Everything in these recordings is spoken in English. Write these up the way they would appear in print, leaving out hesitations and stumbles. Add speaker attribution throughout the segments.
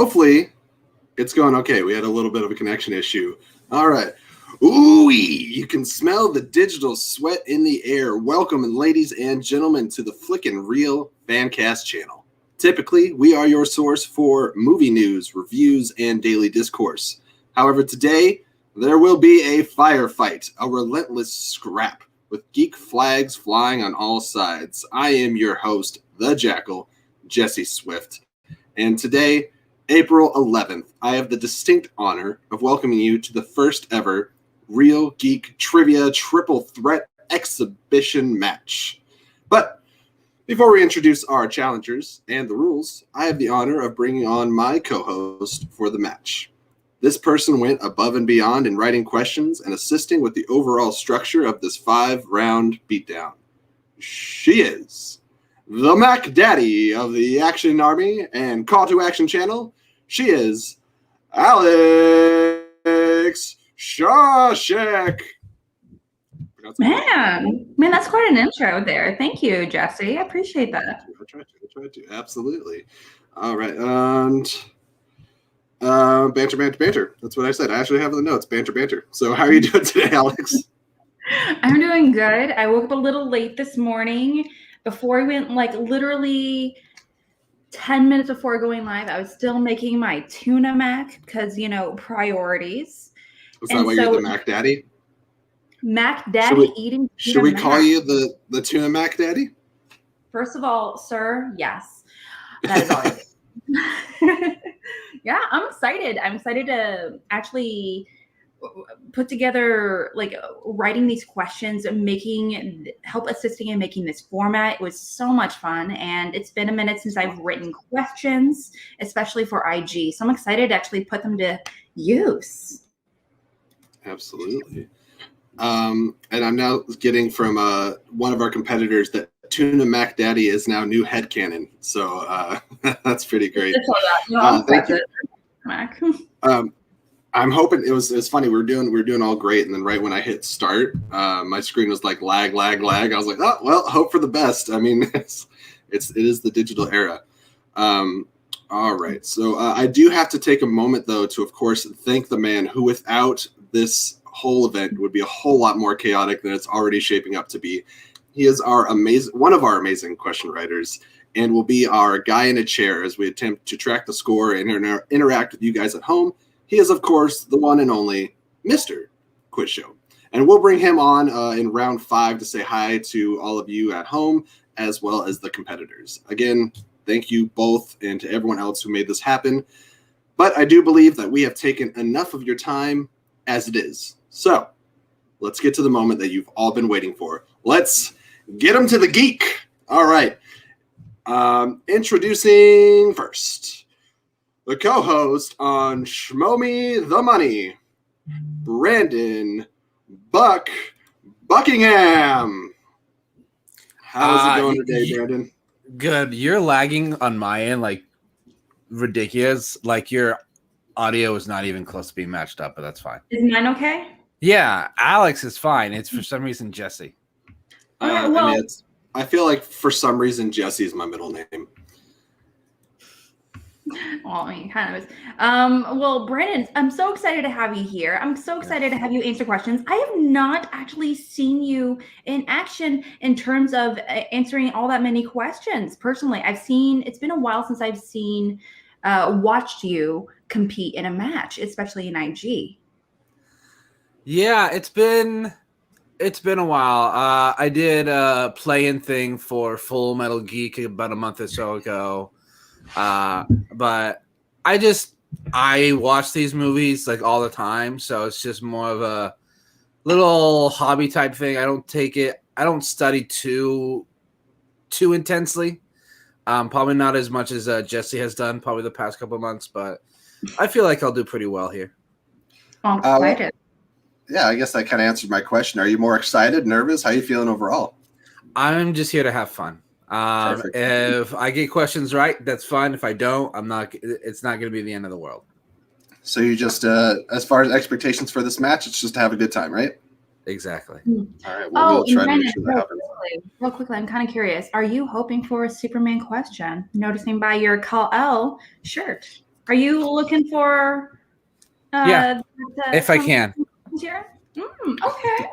Speaker 1: Hopefully, it's going okay. We had a little bit of a connection issue. All right. Ooh-wee! You can smell the digital sweat in the air. Welcome, ladies and gentlemen, to the Flick-N-Reel Fancast channel. Typically, we are your source for movie news, reviews, and daily discourse. However, today, there will be a firefight, a relentless scrap, with geek flags flying on all sides. I am your host, the Jackal, Jesse Swift. And today, April 11th, I have the distinct honor of welcoming you to the first ever Reel Geek Trivia Triple Threat Exhibition match. But before we introduce our challengers and the rules, I have the honor of bringing on my co-host for the match. This person went above and beyond in writing questions and assisting with the overall structure of this 5-round beatdown. She is the Mac Daddy of the Action Army and Call to Action channel. She is Alex Shashek.
Speaker 2: Man, that's quite an intro there. Thank you, Jesse. I appreciate that.
Speaker 1: I tried to. Absolutely. All right. And banter. That's what I said. I actually have the notes. Banter. So how are you doing today, Alex?
Speaker 2: I'm doing good. I woke up a little late this morning. Before we went, literally 10 minutes before going live, I was still making my tuna mac because, priorities.
Speaker 1: Is that why you're the Mac Daddy?
Speaker 2: Mac Daddy eating tuna
Speaker 1: Should we call you the tuna Mac Daddy?
Speaker 2: First of all, sir, yes. That is all I do. Yeah, I'm excited. I'm excited to actually put together, writing these questions and help assisting in making this format. It was so much fun, and it's been a minute since I've written questions, especially for IG. So I'm excited to actually put them to use.
Speaker 1: Absolutely. And I'm now getting from one of our competitors that Tuna Mac Daddy is now new headcanon. So that's pretty great. Thank you.
Speaker 2: Mac.
Speaker 1: I'm hoping it was funny. We're doing all great, and then right when I hit start, my screen was like lag. I was like, oh well, hope for the best. I mean, it is the digital era. All right, so I do have to take a moment though to, of course, thank the man who, without this whole event, would be a whole lot more chaotic than it's already shaping up to be. He is one of our amazing question writers, and will be our guy in a chair as we attempt to track the score and interact with you guys at home. He is, of course, the one and only Mr. Quiz Show. And we'll bring him on in round 5 to say hi to all of you at home, as well as the competitors. Again, thank you both and to everyone else who made this happen. But I do believe that we have taken enough of your time as it is. So let's get to the moment that you've all been waiting for. Let's get him to the geek. All right. Introducing first, the co-host on Schmo Me the Money, Brandon Buckingham. How's it going today, Brandon?
Speaker 3: Good. You're lagging on my end, ridiculous. Your audio is not even close to being matched up, but that's fine.
Speaker 2: Is mine okay?
Speaker 3: Yeah, Alex is fine. It's for some reason Jesse.
Speaker 1: I feel like for some reason Jesse is my middle name.
Speaker 2: Well, I mean, kind of is. Well, Brandon, I'm so excited to have you here. I'm so excited to have you answer questions. I have not actually seen you in action in terms of answering all that many questions. Personally, it's been a while since I've watched you compete in a match, especially in IG.
Speaker 3: Yeah, it's been a while. I did a play-in thing for Full Metal Geek about a month or so ago. But I watch these movies all the time, so it's just more of a little hobby type thing. I don't study too intensely. Probably not as much as Jesse has done probably the past couple of months, but I feel like I'll do pretty well here.
Speaker 2: I'm excited.
Speaker 1: Yeah, I guess that kind of answered my question. Are you more excited, nervous? How are you feeling overall?
Speaker 3: I'm just here to have fun. If I get questions right, that's fine. If I don't, it's not going to be the end of the world.
Speaker 1: So you just, as far as expectations for this match, it's just to have a good time, right?
Speaker 3: Exactly.
Speaker 1: All right. Well, we'll try to make sure that happens.
Speaker 2: Real quickly, I'm kind of curious. Are you hoping for a Superman question? Noticing by your Kal-El shirt. Are you looking for?
Speaker 3: Yeah, if I can.
Speaker 2: Here? Okay.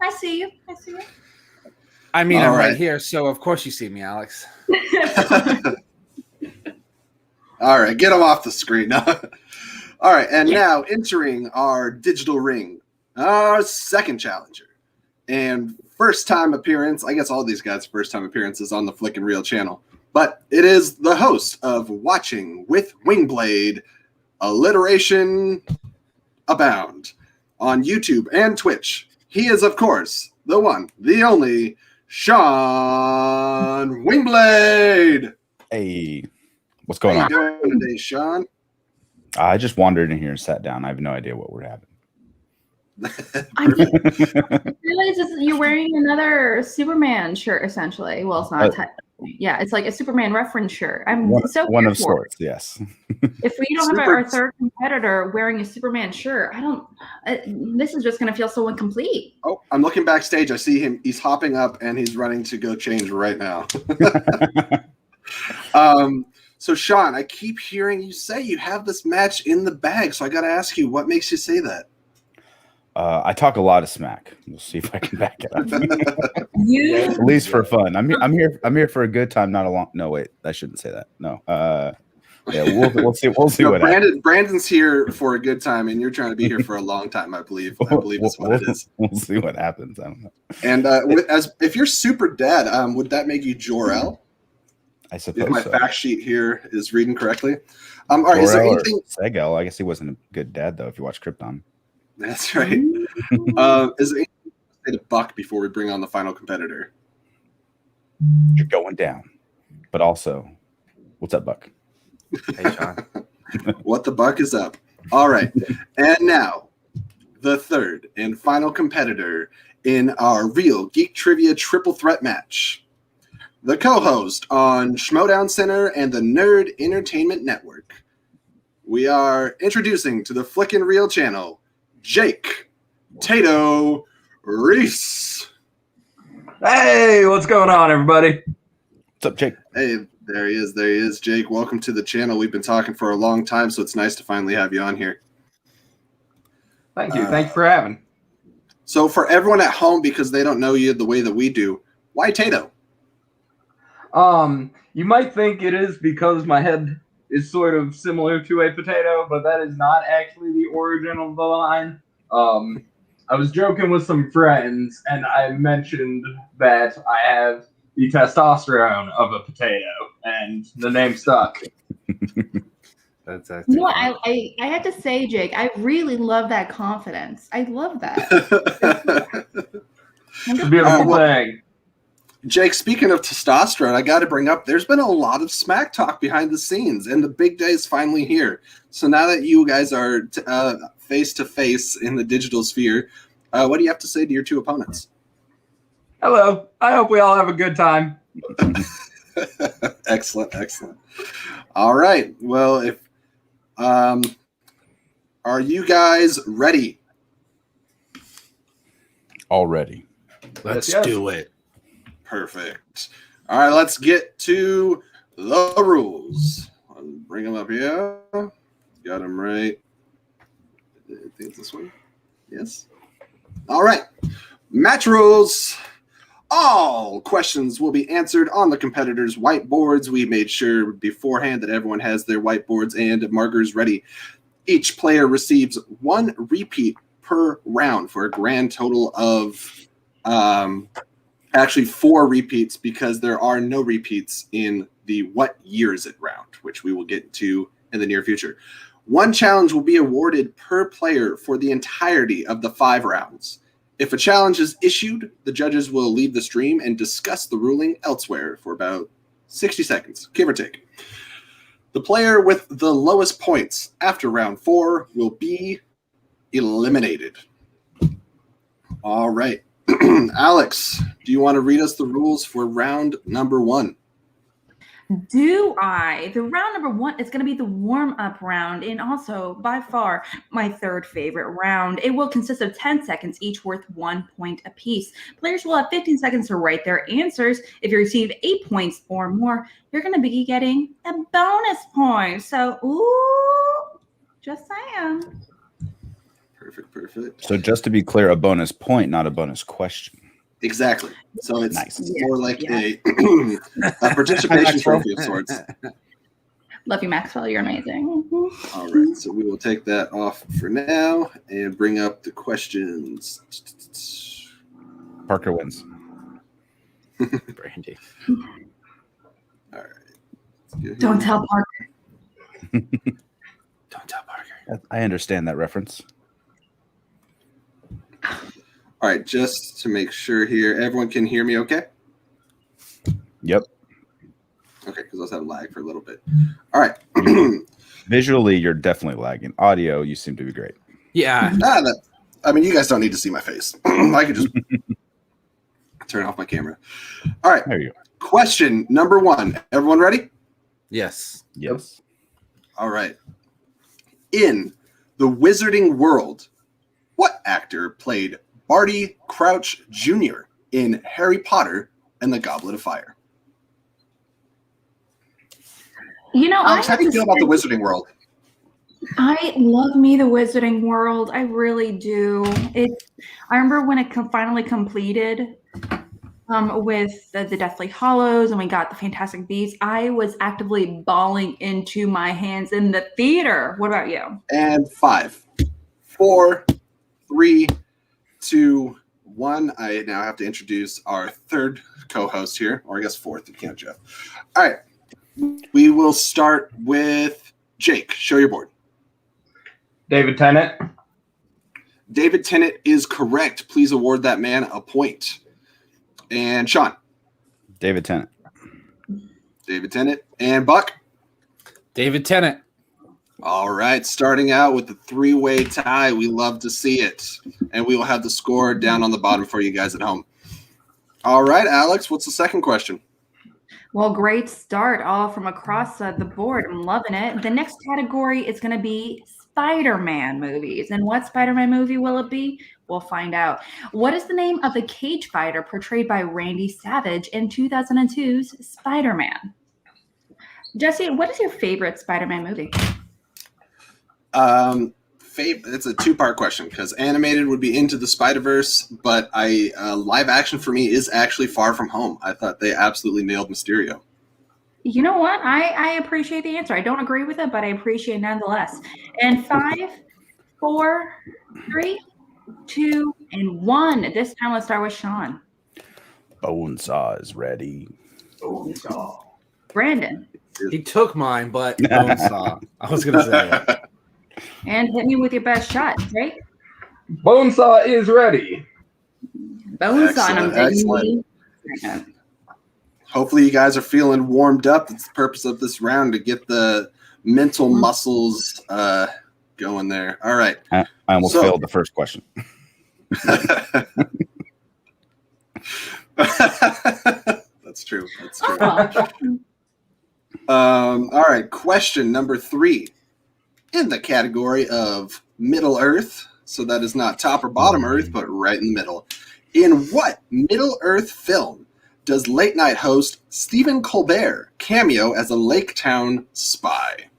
Speaker 2: I see you.
Speaker 3: I mean,
Speaker 1: All
Speaker 3: I'm
Speaker 1: right.
Speaker 3: right here, so of course you see me, Alex.
Speaker 1: All right, get him off the screen. All right, and now entering our digital ring, our second challenger. And first time appearance, I guess all these guys' first time appearances on the Flick-N-Reel channel. But it is the host of Watching with Wingblade, alliteration abound, on YouTube and Twitch. He is, of course, the one, the only, Sean Wingblade.
Speaker 4: Hey, what's going on?
Speaker 1: How you doing today, Sean?
Speaker 4: I just wandered in here and sat down. I have no idea what we're having.
Speaker 2: I realize you're wearing another Superman shirt, essentially. Well, it's not. Yeah, it's like a Superman reference shirt. I'm
Speaker 4: one of sorts. Yes.
Speaker 2: If we don't have our third competitor wearing a Superman shirt, I don't. This is just going to feel so incomplete.
Speaker 1: Oh, I'm looking backstage. I see him. He's hopping up and he's running to go change right now. So Sean, I keep hearing you say you have this match in the bag. So I got to ask you, what makes you say that?
Speaker 4: I talk a lot of smack. We'll see if I can back it up. At least for fun. I'm here for a good time, not a long. No, wait, I shouldn't say that. No. Yeah, we'll see. We'll see what happens.
Speaker 1: Brandon's here for a good time, and you're trying to be here for a long time. I believe that's what it is.
Speaker 4: We'll see what happens. I don't know.
Speaker 1: And if you're super dead, would that make you Jor-El?
Speaker 4: I suppose.
Speaker 1: If my fact sheet here is reading correctly. All right.
Speaker 4: Jor-El
Speaker 1: is there anything?
Speaker 4: Segel. I guess he wasn't a good dad though. If you watch Krypton.
Speaker 1: That's right. Is there anything to say to Buck before we bring on the final competitor?
Speaker 4: You're going down, but also, what's up, Buck?
Speaker 3: Hey, Sean.
Speaker 1: What the Buck is up? All right. And now, the third and final competitor in our Reel Geek Trivia triple threat match. The co-host on Schmodown Center and the Nerd Entertainment Network. We are introducing to the Flick-N-Reel channel, Jake Tato Reese.
Speaker 5: Hey, what's going on, everybody?
Speaker 4: What's up, Jake?
Speaker 1: Hey, there he is, Jake. Welcome to the channel. We've been talking for a long time, so it's nice to finally have you on here.
Speaker 5: Thank you. Thanks for having.
Speaker 1: So for everyone at home, because they don't know you the way that we do, why Tato?
Speaker 5: You might think it is because my head is sort of similar to a potato, but that is not actually the origin of the line. I was joking with some friends, and I mentioned that I have the testosterone of a potato, and the name stuck.
Speaker 3: That's actually
Speaker 2: I have to say, Jake, I really love that confidence. I love that.
Speaker 5: It's a beautiful thing.
Speaker 1: Jake, speaking of testosterone, I got to bring up, there's been a lot of smack talk behind the scenes, and the big day is finally here. So now that you guys are face-to-face in the digital sphere, what do you have to say to your two opponents?
Speaker 5: Hello. I hope we all have a good time.
Speaker 1: Excellent. All right. Well, if are you guys ready?
Speaker 4: Already.
Speaker 3: Let's
Speaker 5: Yes.
Speaker 3: do it.
Speaker 1: Perfect. All right, let's get to the rules. I'll bring them up here. Got them right. I think it's this one. Yes. All right. Match rules. All questions will be answered on the competitors' whiteboards. We made sure beforehand that everyone has their whiteboards and markers ready. Each player receives one repeat per round for a grand total of actually 4 repeats, because there are no repeats in the what year is it round, which we will get to in the near future. One challenge will be awarded per player for the entirety of the 5 rounds. If a challenge is issued, the judges will leave the stream and discuss the ruling elsewhere for about 60 seconds, give or take. The player with the lowest points after round 4 will be eliminated. All right. Alex, do you want to read us the rules for round number 1?
Speaker 2: Do I? The round number 1 is going to be the warm-up round, and also by far my third favorite round. It will consist of 10 seconds, each worth 1 point apiece. Players will have 15 seconds to write their answers. If you receive 8 points or more, you're going to be getting a bonus point. So, ooh, just saying.
Speaker 1: Perfect.
Speaker 4: So just to be clear, a bonus point, not a bonus question.
Speaker 1: Exactly. So it's
Speaker 4: Nice.
Speaker 1: more like a participation trophy of sorts.
Speaker 2: Love you, Maxwell. You're amazing.
Speaker 1: All right. So we will take that off for now and bring up the questions.
Speaker 4: Parker wins. Brandy.
Speaker 1: All right.
Speaker 2: Don't tell Parker.
Speaker 3: Don't tell Parker.
Speaker 4: I understand that reference.
Speaker 1: All right. Just to make sure here, everyone can hear me okay?
Speaker 4: Yep.
Speaker 1: Okay, because I was having lag for a little bit. All right.
Speaker 4: Visually, you're definitely lagging. Audio, you seem to be great.
Speaker 3: Yeah.
Speaker 1: I mean, you guys don't need to see my face. I can just turn off my camera. All right.
Speaker 4: There you go.
Speaker 1: Question number 1. Everyone ready?
Speaker 3: Yes.
Speaker 4: Yes.
Speaker 1: All right. In the Wizarding World, what actor played Barty Crouch Jr. in Harry Potter and the Goblet of Fire?
Speaker 2: You know,
Speaker 1: Alex, how do you feel about the Wizarding World?
Speaker 2: I love me the Wizarding World. I really do. I remember when it finally completed with the Deathly Hallows and we got the Fantastic Beasts. I was actively bawling into my hands in the theater. What about you?
Speaker 1: And 5, 4, 3, 2, 1. I now have to introduce our third co-host here, or I guess fourth. You can't, Jeff. All right. We will start with Jake. Show your board.
Speaker 5: David Tennant.
Speaker 1: David Tennant is correct. Please award that man a point. And Sean.
Speaker 4: David Tennant.
Speaker 1: David Tennant. And Buck.
Speaker 3: David Tennant.
Speaker 1: All right. Starting out with the 3-way tie. We love to see it. And we will have the score down on the bottom for you guys at home. All right, Alex, what's the second question?
Speaker 2: Well, great start all from across the board. I'm loving it. The next category is going to be Spider-Man movies. And what Spider-Man movie will it be? We'll find out. What is the name of the cage fighter portrayed by Randy Savage in 2002's Spider-Man? Jesse, what is your favorite Spider-Man movie?
Speaker 1: It's a 2-part question because animated would be Into the Spider-Verse, but live action for me is actually Far From Home. I thought they absolutely nailed Mysterio.
Speaker 2: You know what? I appreciate the answer. I don't agree with it, but I appreciate it nonetheless. And 5, 4, 3, 2, and 1. This time, let's start with Sean.
Speaker 4: Bonesaw is ready.
Speaker 2: Bonesaw. Brandon.
Speaker 3: He took mine, but Bonesaw. I was going to say it.
Speaker 2: And hit me with your best shot, Jake.
Speaker 5: Bonesaw is ready.
Speaker 2: Bonesaw.
Speaker 1: Excellent. Hopefully you guys are feeling warmed up. It's the purpose of this round to get the mental muscles going there. All right.
Speaker 4: I almost failed the first question.
Speaker 1: That's true. All right. Question number 3. In the category of Middle Earth, so that is not top or bottom Earth, but right in the middle. In what Middle Earth film does late night host Stephen Colbert cameo as a Lake Town spy?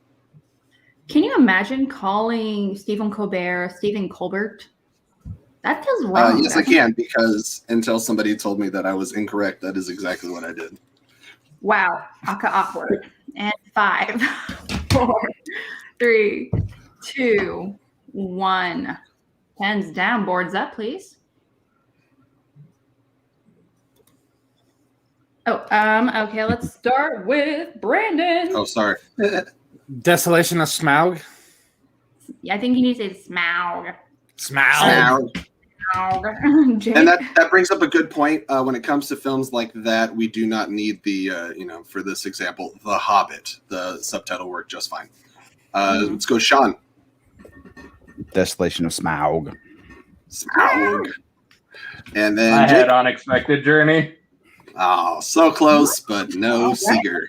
Speaker 2: Can you imagine calling Stephen Colbert Stephen Colbert? That feels wrong.
Speaker 1: Yes, I can, because until somebody told me that I was incorrect, that is exactly what I did.
Speaker 2: Wow. Awkward. And 5, 4, 3, 2, 1. Pens down, boards up, please. Okay, let's start with Brandon.
Speaker 1: Oh, sorry.
Speaker 3: Desolation of Smaug.
Speaker 2: Yeah, I think he needs to say Smaug.
Speaker 3: Smaug.
Speaker 1: And that brings up a good point. When it comes to films like that, we do not need the, for this example, The Hobbit. The subtitle worked just fine. Let's go, Sean.
Speaker 4: Desolation of Smaug.
Speaker 1: Smaug. And then
Speaker 5: I had Unexpected Journey.
Speaker 1: Oh, so close, but no Seeger.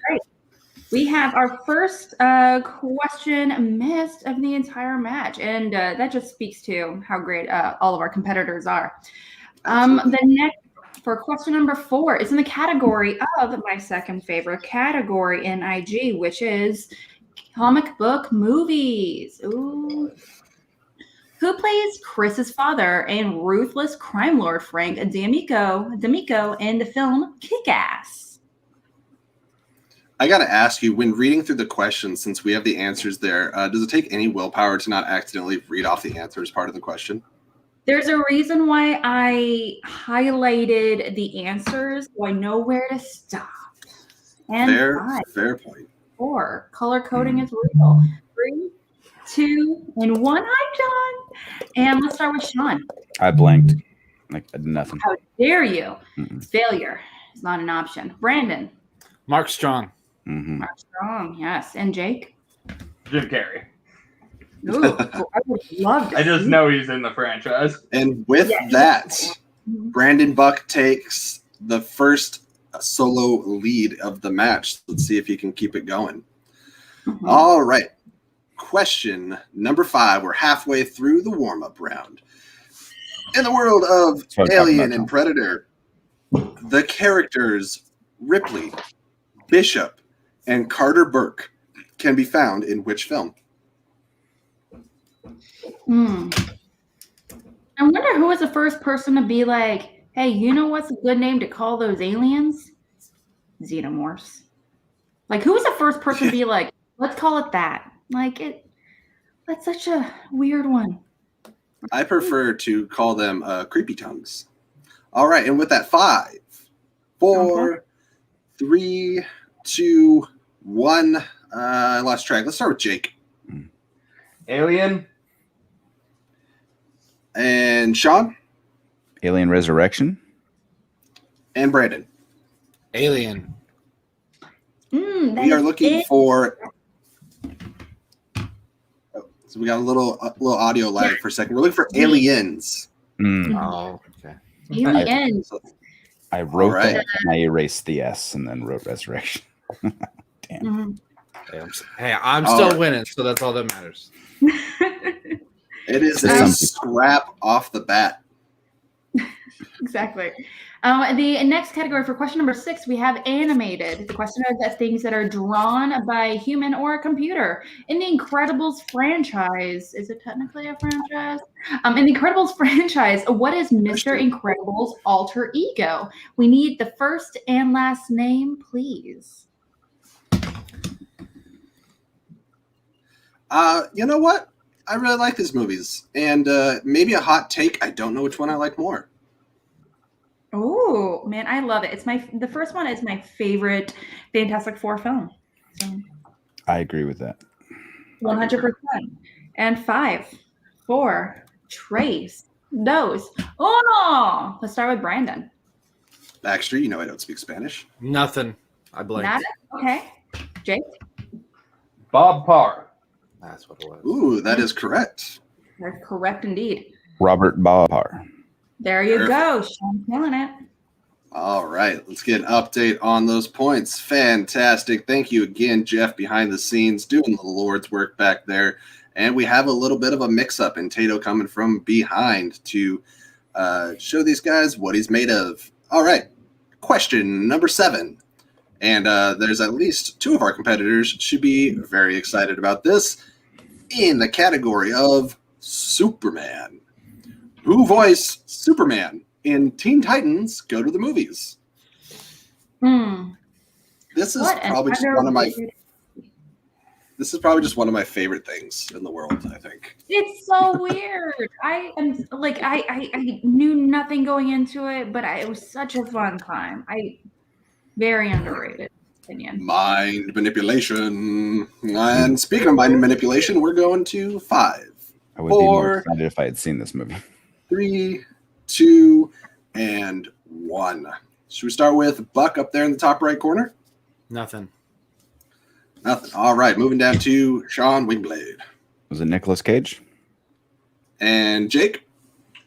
Speaker 2: We have our first question missed of the entire match, and that just speaks to how great all of our competitors are. The next, for question number 4, is in the category of my second favorite category in IG, which is comic book movies. Ooh. Who plays Chris's father and ruthless crime lord Frank D'Amico in the film Kick-Ass?
Speaker 1: I got to ask you, when reading through the questions, since we have the answers there, does it take any willpower to not accidentally read off the answer as part of the question?
Speaker 2: There's a reason why I highlighted the answers so I know where to stop. And
Speaker 1: fair point.
Speaker 2: 4, color coding is real. 3, 2, and 1. I'm done. And let's start with Sean.
Speaker 4: I blanked. Like I did nothing.
Speaker 2: How dare you? Failure is not an option. Brandon.
Speaker 3: Mark Strong.
Speaker 2: Mark Strong, yes. And Jake?
Speaker 5: Jim Carrey.
Speaker 2: Ooh, I would love to.
Speaker 5: I just know he's in the franchise.
Speaker 1: And with that, Brandon Buck takes the first solo lead of the match. Let's see if he can keep it going. All right. Question number 5. We're halfway through the warm-up round. In the world of Alien and Predator, the characters Ripley, Bishop, and Carter Burke can be found in which film?
Speaker 2: I wonder who was the first person to be like, hey, you know what's a good name to call those aliens? Xenomorphs. Like, who was the first person to be like, let's call it that? Like, that's such a weird one.
Speaker 1: I prefer to call them creepy tongues. All right, and with that, 5, 4, 3, 2, 1. I lost track. Let's start with Jake.
Speaker 5: Alien.
Speaker 1: And Sean.
Speaker 4: Alien Resurrection.
Speaker 1: And Brandon.
Speaker 3: Alien.
Speaker 1: We are looking for. So we got a little audio lag for a second. We're looking for aliens.
Speaker 3: Oh, okay.
Speaker 2: Aliens.
Speaker 4: I wrote that and I erased the S and then wrote resurrection. Damn.
Speaker 3: Hey, I'm still winning, so that's all that matters.
Speaker 1: It is a scrap off the bat.
Speaker 2: Exactly. The next category for question number 6, we have animated. The question is things that are drawn by a human or a computer. In the Incredibles franchise, is it technically a franchise? In the Incredibles franchise, what is Mr. Incredible's alter ego? We need the first and last name, please.
Speaker 1: You know what? I really like these movies. And maybe a hot take, I don't know which one I like more.
Speaker 2: Oh, man, I love it. The first one is my favorite Fantastic Four film. So,
Speaker 4: I agree with that.
Speaker 2: 100%. And 5, 4, Trace, Dos, Uno. Let's start with Brandon.
Speaker 1: Baxter, you know I don't speak Spanish.
Speaker 3: Nothing. I blanked.
Speaker 2: Nada? Okay. Jake?
Speaker 5: Bob Parr.
Speaker 3: That's what it was.
Speaker 1: Ooh, that is correct.
Speaker 2: That's correct indeed.
Speaker 4: Robert Ballard.
Speaker 2: There you go. Sean killing it.
Speaker 1: All right, let's get an update on those points. Fantastic. Thank you again, Jeff, behind the scenes, doing the Lord's work back there. And we have a little bit of a mix-up, and Tato coming from behind to show these guys what he's made of. All right, question number 7. And there's at least 2 of our competitors should be very excited about this. In the category of Superman. Who voiced Superman in Teen Titans Go to the Movies? This is probably just one of my This is probably just one of my favorite things in the world, I think.
Speaker 2: It's so weird. I am like, I knew nothing going into it, but it was such a fun time. Very underrated opinion.
Speaker 1: Mind manipulation. And speaking of mind manipulation, we're going to 5.
Speaker 4: I would be more excited if I had seen this movie.
Speaker 1: 3, 2, and 1. Should we start with Buck up there in the top right corner?
Speaker 3: Nothing.
Speaker 1: Nothing. All right, moving down to Sean Wingblade.
Speaker 4: Was it Nicolas Cage?
Speaker 1: And Jake?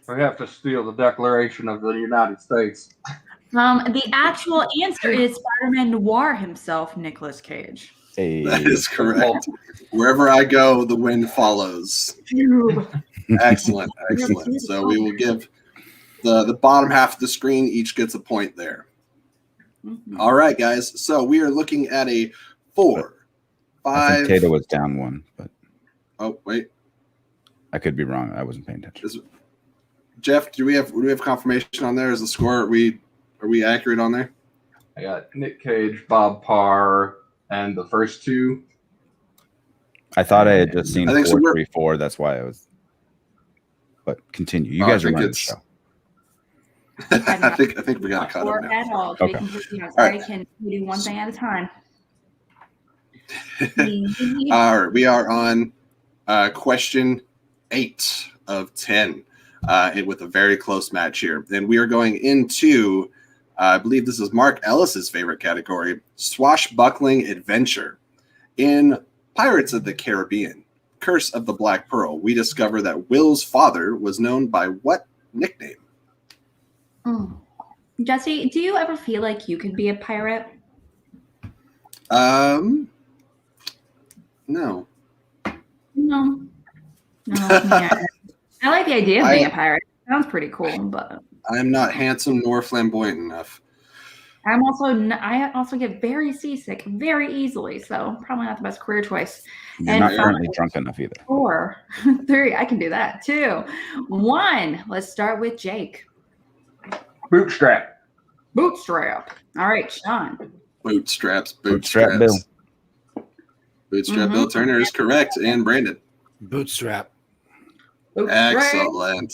Speaker 5: We have to steal the Declaration of the United States.
Speaker 2: The actual answer is Spider-Man Noir himself, Nicolas Cage.
Speaker 4: Hey.
Speaker 1: That is correct. Wherever I go, the wind follows. Excellent. So we will give the bottom half of the screen each gets a point there. All right, guys. So we are looking at a 4, 5.
Speaker 4: I think Tato was down 1, but
Speaker 1: oh wait,
Speaker 4: I could be wrong. I wasn't paying attention.
Speaker 1: Jeff, do we have confirmation on there? Is the score? Are we accurate on there?
Speaker 5: I got Nick Cage, Bob Parr, and the first 2.
Speaker 4: I thought I had just seen
Speaker 1: I think
Speaker 4: 4-3-4. That's why I was. But continue. You guys are running the show.
Speaker 1: I think we got caught up now.
Speaker 2: At all.
Speaker 4: Okay.
Speaker 2: Right. Can we do one thing at a time?
Speaker 1: All right, we are on question 8 of 10, and with a very close match here. And we are going into, I believe this is Mark Ellis's favorite category, swashbuckling adventure. In Pirates of the Caribbean, Curse of the Black Pearl, we discover that Will's father was known by what nickname?
Speaker 2: Jesse, do you ever feel like you could be a pirate?
Speaker 1: No.
Speaker 2: No. Yeah. I like the idea of being a pirate. Sounds pretty cool, but
Speaker 1: I'm not handsome nor flamboyant enough.
Speaker 2: I also get very seasick very easily, so probably not the best career choice.
Speaker 4: You're not currently drunk enough either.
Speaker 2: 4, 3, I can do that. 2, 1. Let's start with Jake.
Speaker 5: Bootstrap.
Speaker 2: All right, Sean.
Speaker 1: Bootstrap
Speaker 4: Bill.
Speaker 1: Bill Turner is correct, and Brandon.
Speaker 3: Bootstrap.
Speaker 1: Excellent.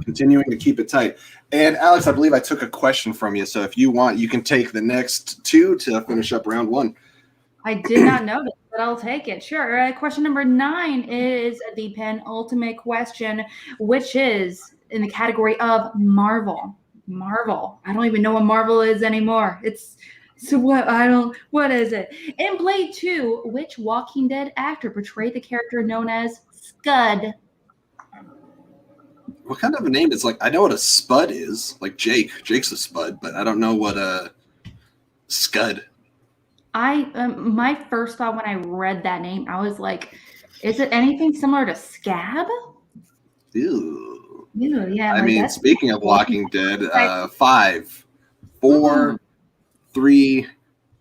Speaker 1: Continuing to keep it tight. And Alex, I believe I took a question from you, so if you want, you can take the next 2 to finish up round 1.
Speaker 2: I did not know that, but I'll take it. Sure. Question number 9 is the penultimate question, which is in the category of Marvel. I don't even know what Marvel is anymore. What is it? In Blade 2, which Walking Dead actor portrayed the character known as Scud?
Speaker 1: What kind of a name is I know what a spud is, like Jake. Jake's a spud, but I don't know what a Scud.
Speaker 2: My first thought when I read that name, I was like, is it anything similar to Scab?
Speaker 1: Ew.
Speaker 2: Yeah.
Speaker 1: I mean, speaking of Walking Dead, 5, 4, 3,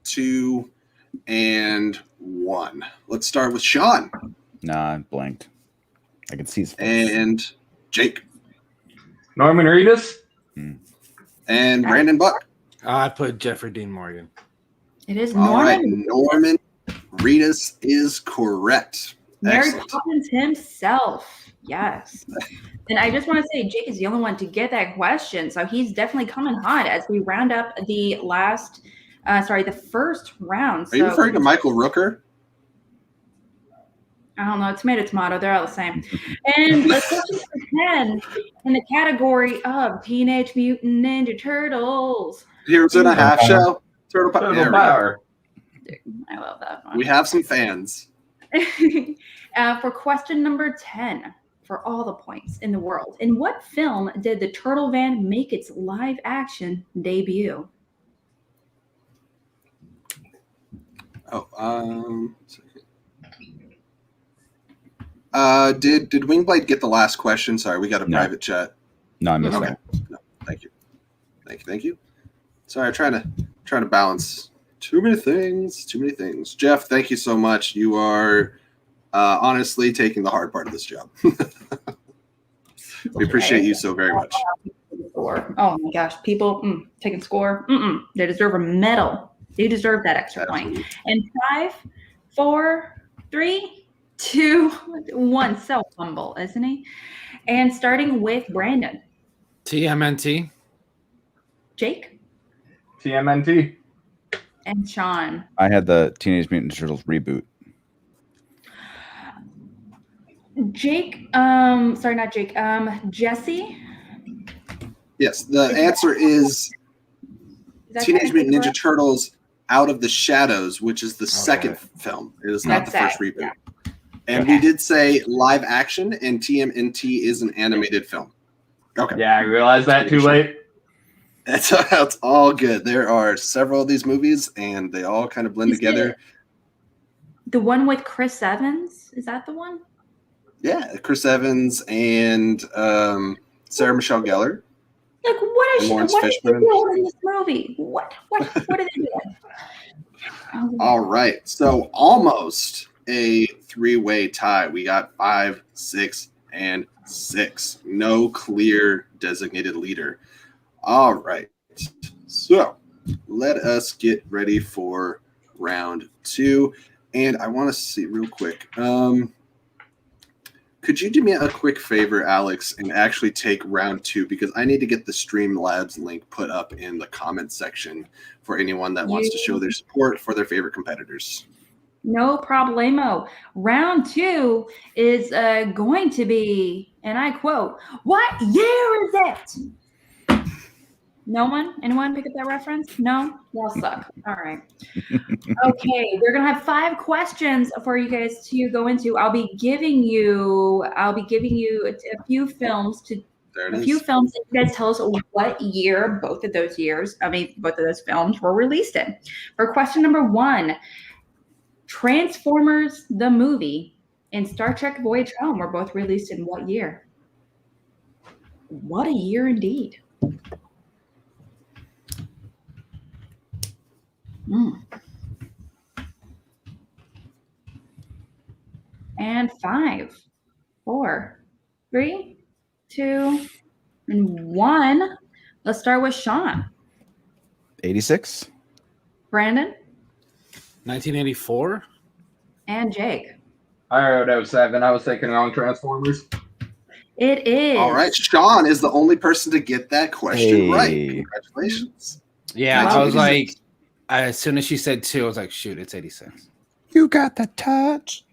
Speaker 1: 2, and 1. Let's start with Sean.
Speaker 4: Nah, I blanked. I can see his face.
Speaker 1: And Jake.
Speaker 5: Norman Reedus.
Speaker 1: And Brandon Buck.
Speaker 3: I put Jeffrey Dean Morgan.
Speaker 2: It is
Speaker 1: All
Speaker 2: Norman.
Speaker 1: right, Norman Reedus is correct.
Speaker 2: Mary
Speaker 1: Excellent.
Speaker 2: Poppins himself. Yes. And I just want to say Jake is the only one to get that question. So he's definitely coming hot as we round up the first round.
Speaker 1: Are you referring to Michael Rooker?
Speaker 2: I don't know. Tomato. They're all the same. And let's go to 10 in the category of Teenage Mutant Ninja Turtles.
Speaker 1: Heroes in a Half Shell. Turtle
Speaker 5: Power.
Speaker 2: I love that one.
Speaker 1: We have some fans.
Speaker 2: For question number 10, for all the points in the world, in what film did the Turtle Van make its live action debut?
Speaker 1: Did Wingblade get the last question? Sorry, we got a private chat.
Speaker 4: No, I missed that.
Speaker 1: No, thank you. Sorry, I'm trying to balance too many things. Jeff, thank you so much. You are honestly taking the hard part of this job. We appreciate you so very much.
Speaker 2: Oh my gosh, people taking score. They deserve a medal. They deserve that extra point. And 5, 4, 3, 2, 1. So humble, isn't he? And starting with Brandon.
Speaker 3: TMNT.
Speaker 2: Jake.
Speaker 5: TMNT.
Speaker 2: And Sean.
Speaker 4: I had the Teenage Mutant Ninja Turtles reboot.
Speaker 2: Jake, not Jake, Jesse?
Speaker 1: Yes, the answer is Teenage Mutant Ninja Turtles Out of the Shadows, which is the second film. It is not the first reboot. Yeah. And we did say live action, and TMNT is an animated film. Okay.
Speaker 5: Yeah, I realized that too late.
Speaker 1: That's all good. There are several of these movies, and they all kind of blend
Speaker 2: Is
Speaker 1: together.
Speaker 2: it the one with Chris Evans? Is that the one?
Speaker 1: Yeah, Chris Evans and Sarah Michelle Gellar.
Speaker 2: Like, what is
Speaker 1: Lawrence
Speaker 2: what is she
Speaker 1: Fishburne.
Speaker 2: doing in this movie? What are they doing?
Speaker 1: All right, so almost a three-way tie. We got 5, 6, and 6. No clear designated leader. All right, so let us get ready for round 2. And I want to see real quick. Could you do me a quick favor, Alex, and actually take round 2, because I need to get the Streamlabs link put up in the comment section for anyone that wants to show their support for their favorite competitors.
Speaker 2: No problemo. Round 2 is going to be, and I quote, "What year is it?" No one? Anyone pick up that reference? No? Y'all suck. All right. Okay, we're gonna have 5 questions for you guys to go into. I'll be giving you a few films to you guys tell us what year both of those films were released in. For question number 1, Transformers the movie and Star Trek Voyage Home were both released in what year? What a year indeed. And 5, 4, 3, 2, and 1. Let's start with Sean.
Speaker 4: 86.
Speaker 2: Brandon.
Speaker 3: 1984.
Speaker 2: And Jake.
Speaker 5: I wrote 07. I was thinking wrong Transformers.
Speaker 2: It is.
Speaker 1: All right, Sean is the only person to get that question right. Congratulations.
Speaker 3: Yeah, I was like, as soon as she said 2, I was like, shoot, it's 86.
Speaker 4: You got the touch.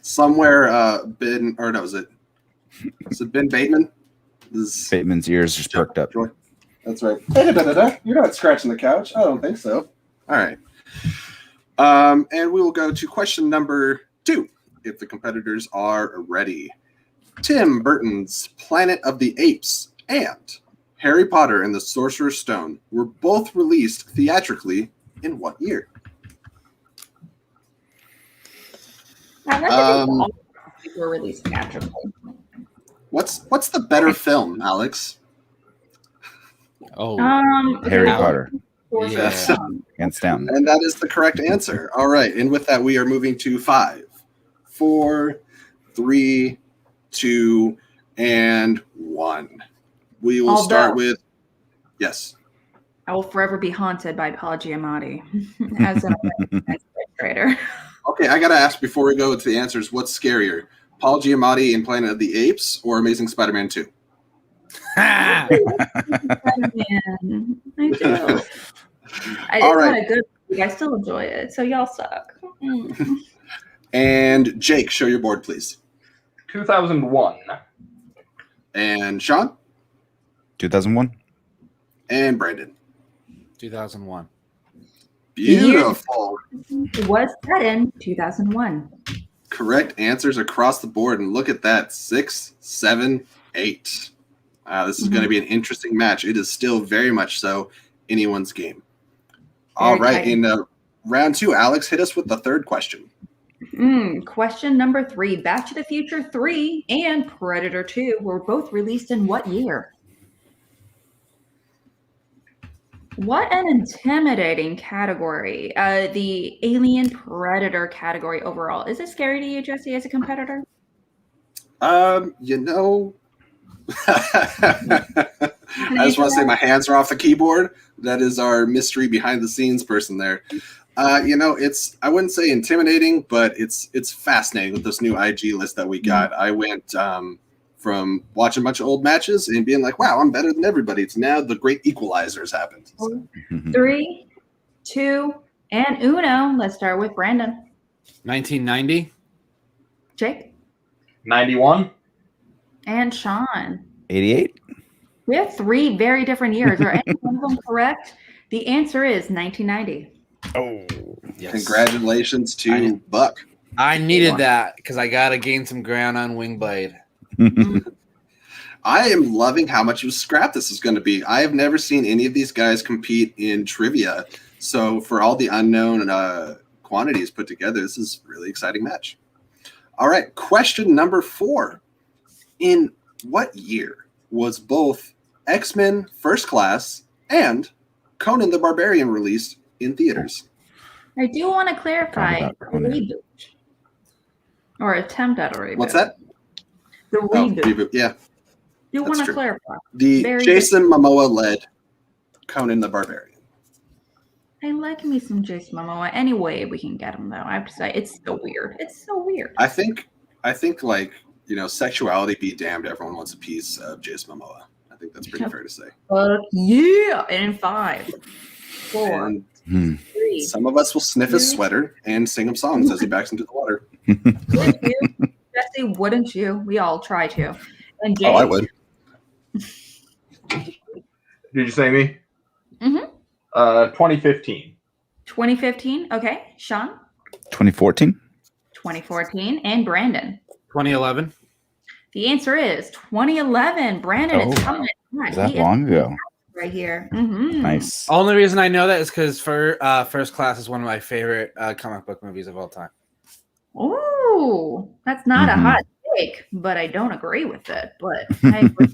Speaker 1: Somewhere, is it Ben Bateman?
Speaker 4: Bateman's ears just perked up.
Speaker 1: That's right. You're not scratching the couch. I don't think so. All right. And we will go to question number 2, if the competitors are ready. Tim Burton's Planet of the Apes and Harry Potter and the Sorcerer's Stone were both released theatrically in what year?
Speaker 2: Were released theatrically.
Speaker 1: What's the better film, Alex?
Speaker 3: Oh,
Speaker 4: Harry Potter.
Speaker 1: Yeah.
Speaker 4: Hands down.
Speaker 1: And that is the correct answer. All right. And with that, we are moving to 5, 4, 3, 2, and 1. We will start with, yes.
Speaker 2: I will forever be haunted by Paul Giamatti as an illustrator.
Speaker 1: Okay, I got to ask before we go to the answers, what's scarier, Paul Giamatti in Planet of the Apes or Amazing Spider-Man 2?
Speaker 2: Spider-Man. I do. It's not a good movie. I still enjoy it. So y'all suck.
Speaker 1: And Jake, show your board, please.
Speaker 5: 2001.
Speaker 1: And Sean?
Speaker 4: 2001.
Speaker 1: And Brandon?
Speaker 3: 2001.
Speaker 1: Beautiful.
Speaker 2: It was set in 2001.
Speaker 1: Correct answers across the board. And look at that. 6, 7, 8. This is going to be an interesting match. It is still very much so anyone's game. All right. In round 2, Alex, hit us with the third question.
Speaker 2: Question number 3. Back to the Future 3 and Predator 2 were both released in what year? What an intimidating category. The Alien Predator category overall. Is it scary to you, Jesse, as a competitor?
Speaker 1: I just want to say my hands are off the keyboard. That is our mystery behind the scenes person there. It's, I wouldn't say intimidating, but it's fascinating with this new IG list that we got. I went from watching a bunch of old matches and being like, wow, I'm better than everybody. It's now the great equalizers happened.
Speaker 2: 3, 2, and uno. Let's start with Brandon.
Speaker 3: 1990.
Speaker 2: Jake.
Speaker 5: 91.
Speaker 2: And Sean.
Speaker 4: 88.
Speaker 2: We have 3 very different years. Are any one of them correct? The answer is 1990.
Speaker 4: Oh,
Speaker 3: yes.
Speaker 1: Congratulations to Buck.
Speaker 3: I needed that because I got to gain some ground on Wingblade.
Speaker 1: I am loving how much of a scrap this is going to be. I have never seen any of these guys compete in trivia. So for all the unknown quantities put together, this is a really exciting match. All right, question number 4. In what year was both X-Men First Class and Conan the Barbarian released in theaters?
Speaker 2: I do want to clarify
Speaker 4: Forgot about Conan.
Speaker 2: reboot. Or attempt at a reboot.
Speaker 1: What's that?
Speaker 2: The reboot.
Speaker 1: Reboot. Yeah.
Speaker 2: Do
Speaker 1: that's
Speaker 2: want to
Speaker 1: true.
Speaker 2: clarify.
Speaker 1: The
Speaker 2: Very
Speaker 1: Jason Momoa-led Conan the Barbarian.
Speaker 2: I like me some Jason Momoa. Any way we can get him, though. I have to say, it's so weird. It's so weird.
Speaker 1: I think like, sexuality be damned, everyone wants a piece of Jason Momoa. I think that's pretty fair to say.
Speaker 2: Yeah. And in 5, 4,
Speaker 1: And
Speaker 2: 3.
Speaker 1: some of us will sniff his sweater and sing him songs as he backs into the water.
Speaker 2: Wouldn't you? Jesse, wouldn't you? We all try to. And Jake,
Speaker 1: Oh, I would.
Speaker 5: Did you say me?
Speaker 2: Mhm.
Speaker 5: 2015.
Speaker 2: 2015. Okay. Sean,
Speaker 4: 2014.
Speaker 2: 2014. And Brandon.
Speaker 3: 2011.
Speaker 2: The answer is 2011. Brandon, it's coming.
Speaker 4: Is that long ago?
Speaker 2: Right here. Mm-hmm.
Speaker 4: Nice.
Speaker 3: Only reason I know that is because First Class is one of my favorite comic book movies of all time.
Speaker 2: Ooh, that's not a hot take, but I don't agree with it. But I agree.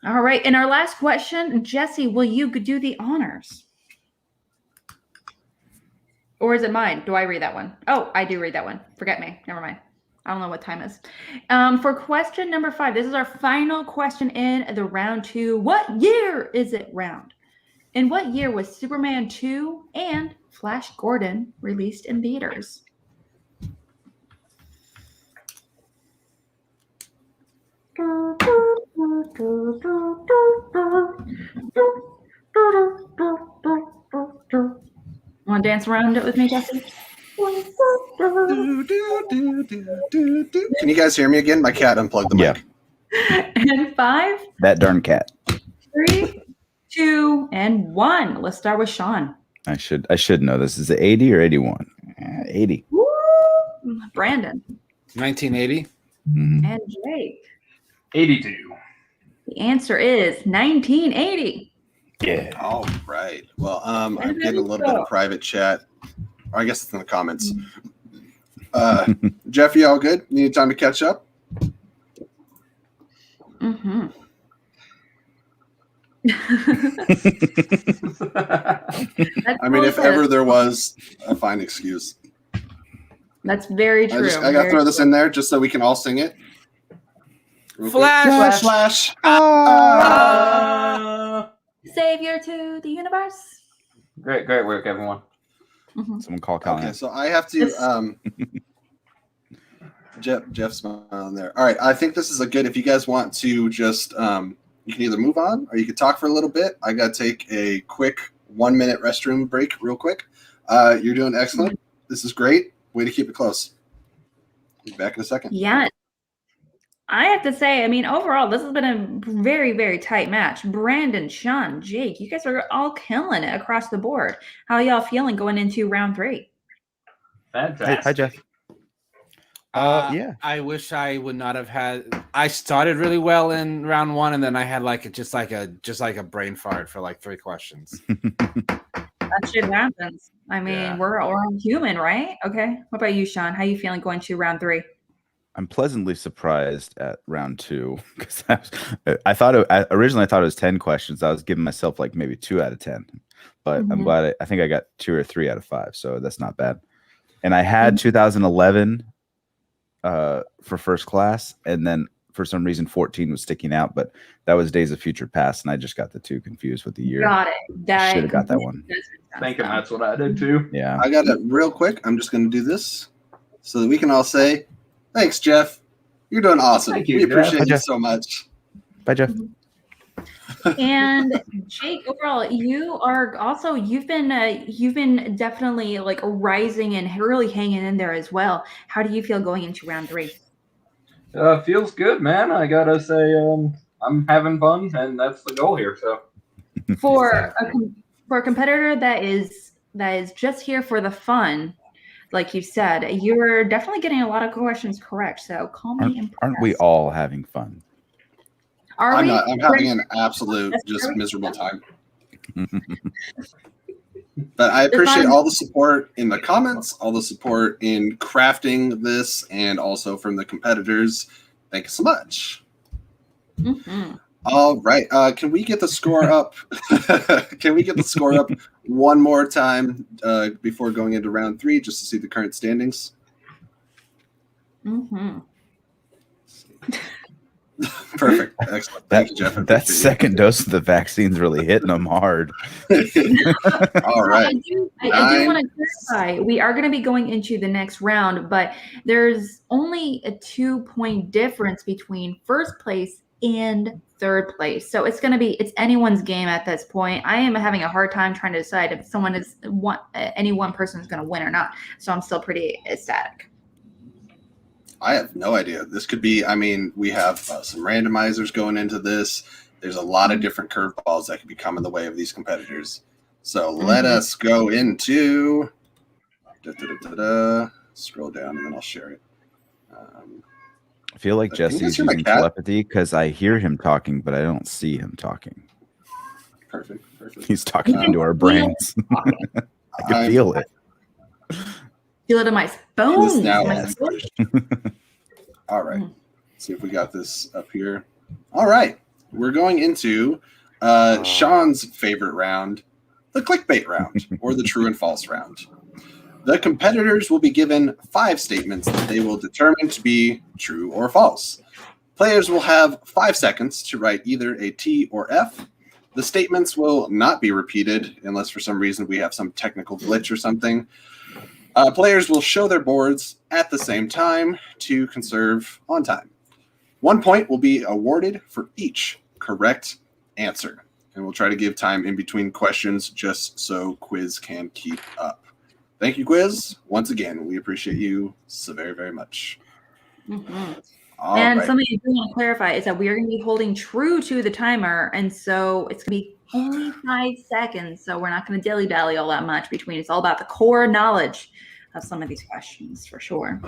Speaker 2: All right. And our last question, Jesse, will you do the honors? Or is it mine? Do I read that one? Oh, I do read that one. Forget me. Never mind. I don't know what time is. For question number 5, this is our final question in the round 2. What year is it round? In what year was Superman 2 and Flash Gordon released in theaters? Want to dance around it with me, Jesse?
Speaker 1: Can you guys hear me again? My cat unplugged the mic.
Speaker 2: And 5,
Speaker 4: That darn cat.
Speaker 2: 3, 2, and 1. Let's start with Sean.
Speaker 4: I should know this. Is it 80 or 81? 80.
Speaker 2: Woo! Brandon
Speaker 3: 1980.
Speaker 2: and Jake.
Speaker 5: 82.
Speaker 2: The answer is 1980.
Speaker 4: Yeah.
Speaker 1: All right. Well, I'm getting a little bit of private chat. Or I guess it's in the comments. Jeff, you all good? Need time to catch up?
Speaker 2: Mm-hmm.
Speaker 1: I mean, if ever there was a fine excuse.
Speaker 2: That's very true.
Speaker 1: I got to throw this in there just so we can all sing it. Real quick.
Speaker 3: Flash.
Speaker 1: Flash.
Speaker 2: Savior to the universe.
Speaker 5: Great work, everyone.
Speaker 2: Mm-hmm.
Speaker 4: Someone call Colin.
Speaker 1: Okay, so I have to. Jeff's smiling there. All right, I think this is a good. If you guys want to just, you can either move on or you can talk for a little bit. I got to take a quick 1-minute restroom break, real quick. You're doing excellent. This is great. Way to keep it close. Be back in a second.
Speaker 2: Yeah. I have to say, I mean, overall, this has been a very, very tight match. Brandon, Sean, Jake, you guys are all killing it across the board. How are y'all feeling going into round 3?
Speaker 5: Fantastic.
Speaker 4: Hi, Jeff. Yeah.
Speaker 3: I wish I would not have had. I started really well in round 1, and then I had just like a brain fart for like 3 questions.
Speaker 2: That shit happens. I mean, we're all human, right? Okay. What about you, Sean? How you feeling going to round 3?
Speaker 4: I'm pleasantly surprised at round 2 because originally I thought it was 10 questions. I was giving myself like maybe 2 out of 10, but I'm glad. I think I got 2 or 3 out of 5, so that's not bad. And I had 2011 for First Class, and then for some reason 14 was sticking out, but that was Days of Future Past, and I just got the 2 confused with the year.
Speaker 2: Got it.
Speaker 4: Should have got that one.
Speaker 5: Thinking that's what I did too.
Speaker 4: Yeah.
Speaker 1: I got it real quick. I'm just going to do this so that we can all say, thanks, Jeff. You're doing awesome.
Speaker 5: Thank you,
Speaker 1: We appreciate
Speaker 4: Jeff.
Speaker 1: you so much.
Speaker 4: Bye, Jeff.
Speaker 2: And Jake, overall, you've been definitely like rising and really hanging in there as well. How do you feel going into round 3?
Speaker 5: Feels good, man. I gotta say, I'm having fun, and that's the goal here. So,
Speaker 2: For a competitor that is just here for the fun, like you said, you're definitely getting a lot of questions correct. So call me impressed.
Speaker 4: Aren't we all having fun?
Speaker 1: I'm not. I'm having an absolute just miserable time. But I appreciate all the support in the comments, all the support in crafting this, and also from the competitors. Thank you so much.
Speaker 2: Mm-hmm.
Speaker 1: All right. Can we get the score up? Can we get the score up one more time before going into round 3 just to see the current standings?
Speaker 2: Mm-hmm.
Speaker 1: Perfect. Excellent. Thank you, Jeff.
Speaker 4: That second dose of the vaccine's really hitting them hard.
Speaker 1: All right.
Speaker 2: I do want to clarify. We are going to be going into the next round, but there's only a 2-point difference between first place and third place. So it's anyone's game at this point. I am having a hard time trying to decide if any one person is going to win or not. So I'm still pretty ecstatic.
Speaker 1: I have no idea. This could be, we have some randomizers going into this. There's a lot of different curveballs that could be coming the way of these competitors. So let us go into, scroll down and then I'll share it.
Speaker 4: I feel like Jesse's using telepathy because I hear him talking, but I don't see him talking.
Speaker 1: Perfect.
Speaker 4: He's talking into our brains. I can feel it.
Speaker 2: Feel it in my bones.
Speaker 1: All right. See if we got this up here. All right. We're going into Sean's favorite round, the clickbait round, or the true and false round. The competitors will be given 5 statements that they will determine to be true or false. Players will have 5 seconds to write either a T or F. The statements will not be repeated unless for some reason we have some technical glitch or something. Players will show their boards at the same time to conserve on time. 1 point will be awarded for each correct answer. And we'll try to give time in between questions just so Quiz can keep up. Thank you, Quiz. Once again, we appreciate you so very, very much.
Speaker 2: Mm-hmm.
Speaker 1: Right.
Speaker 2: Something I do want to clarify is that we are going to be holding true to the timer. And so it's going to be only 5 seconds. So we're not going to dilly-dally all that much between. It's all about the core knowledge of some of these questions for sure.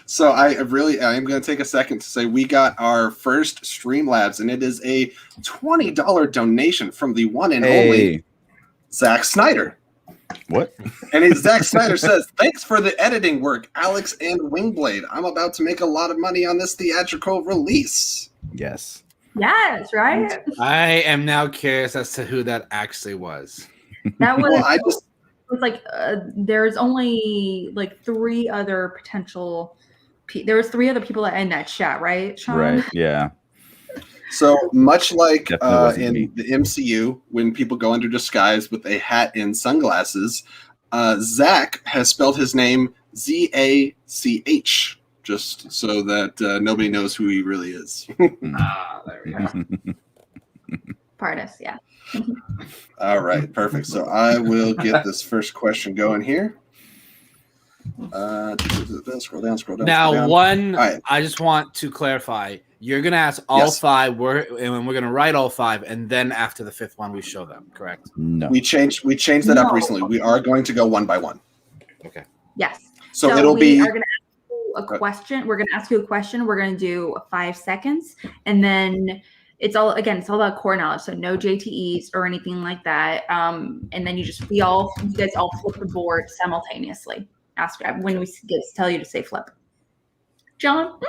Speaker 1: So I am going to take a second to say we got our first Streamlabs, and it is a $20 donation from the one and only Zack Snyder.
Speaker 4: What?
Speaker 1: And Zack Snyder says, "Thanks for the editing work, Alex and Wingblade. I'm about to make a lot of money on this theatrical release."
Speaker 4: Yes.
Speaker 2: Yes, right?
Speaker 3: I am now curious as to who that actually was.
Speaker 2: That was,
Speaker 1: Well,
Speaker 2: it was like there's only like 3 other potential. There was 3 other people in that chat, right, Sean?
Speaker 4: Right. Yeah.
Speaker 1: So much like in
Speaker 4: me.
Speaker 1: the MCU, when people go under disguise with a hat and sunglasses, Zach has spelled his name Z-A-C-H, just so that nobody knows who he really is.
Speaker 3: There we go.
Speaker 2: Pardon us, yeah.
Speaker 1: All right, perfect. So I will get this first question going here. Scroll down.
Speaker 3: Now, one,
Speaker 1: right.
Speaker 3: I just want to clarify. You're going to ask all 5, and we're going to write all 5, and then after the 5th one, we show them, correct?
Speaker 4: No.
Speaker 1: We changed that up recently. We are going to go one by one.
Speaker 3: Okay.
Speaker 2: Yes.
Speaker 1: So it'll be...
Speaker 2: We are going to ask you a question. We're going to ask you a question. We're going to do 5 seconds, and then it's all about core knowledge. So no JTEs or anything like that. And then you guys all flip the board simultaneously. Ask when we tell you to say flip. John?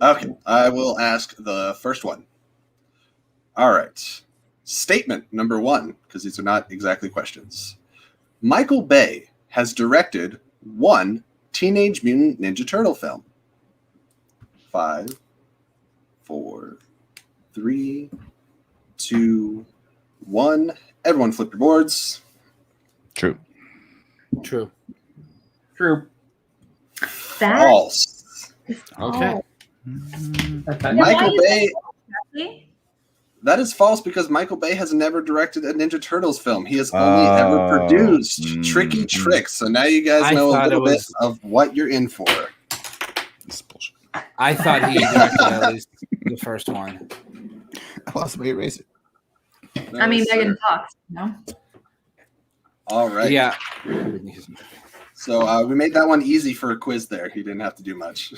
Speaker 1: Okay, I will ask the first one. All right. Statement number 1, because these are not exactly questions. Michael Bay has directed 1 Teenage Mutant Ninja Turtle film. 5, 4, 3, 2, 1. Everyone flip your boards.
Speaker 4: True.
Speaker 1: False.
Speaker 3: Okay.
Speaker 1: Michael Bay. That is false because Michael Bay has never directed a Ninja Turtles film. He has only ever produced Tricky Tricks. So now you guys know a little bit of what you're in for.
Speaker 3: I thought he directed at least the first one.
Speaker 6: I lost my eraser.
Speaker 2: Megan talks, no?
Speaker 1: All right.
Speaker 3: Yeah.
Speaker 1: So we made that one easy for a quiz there. He didn't have to do much.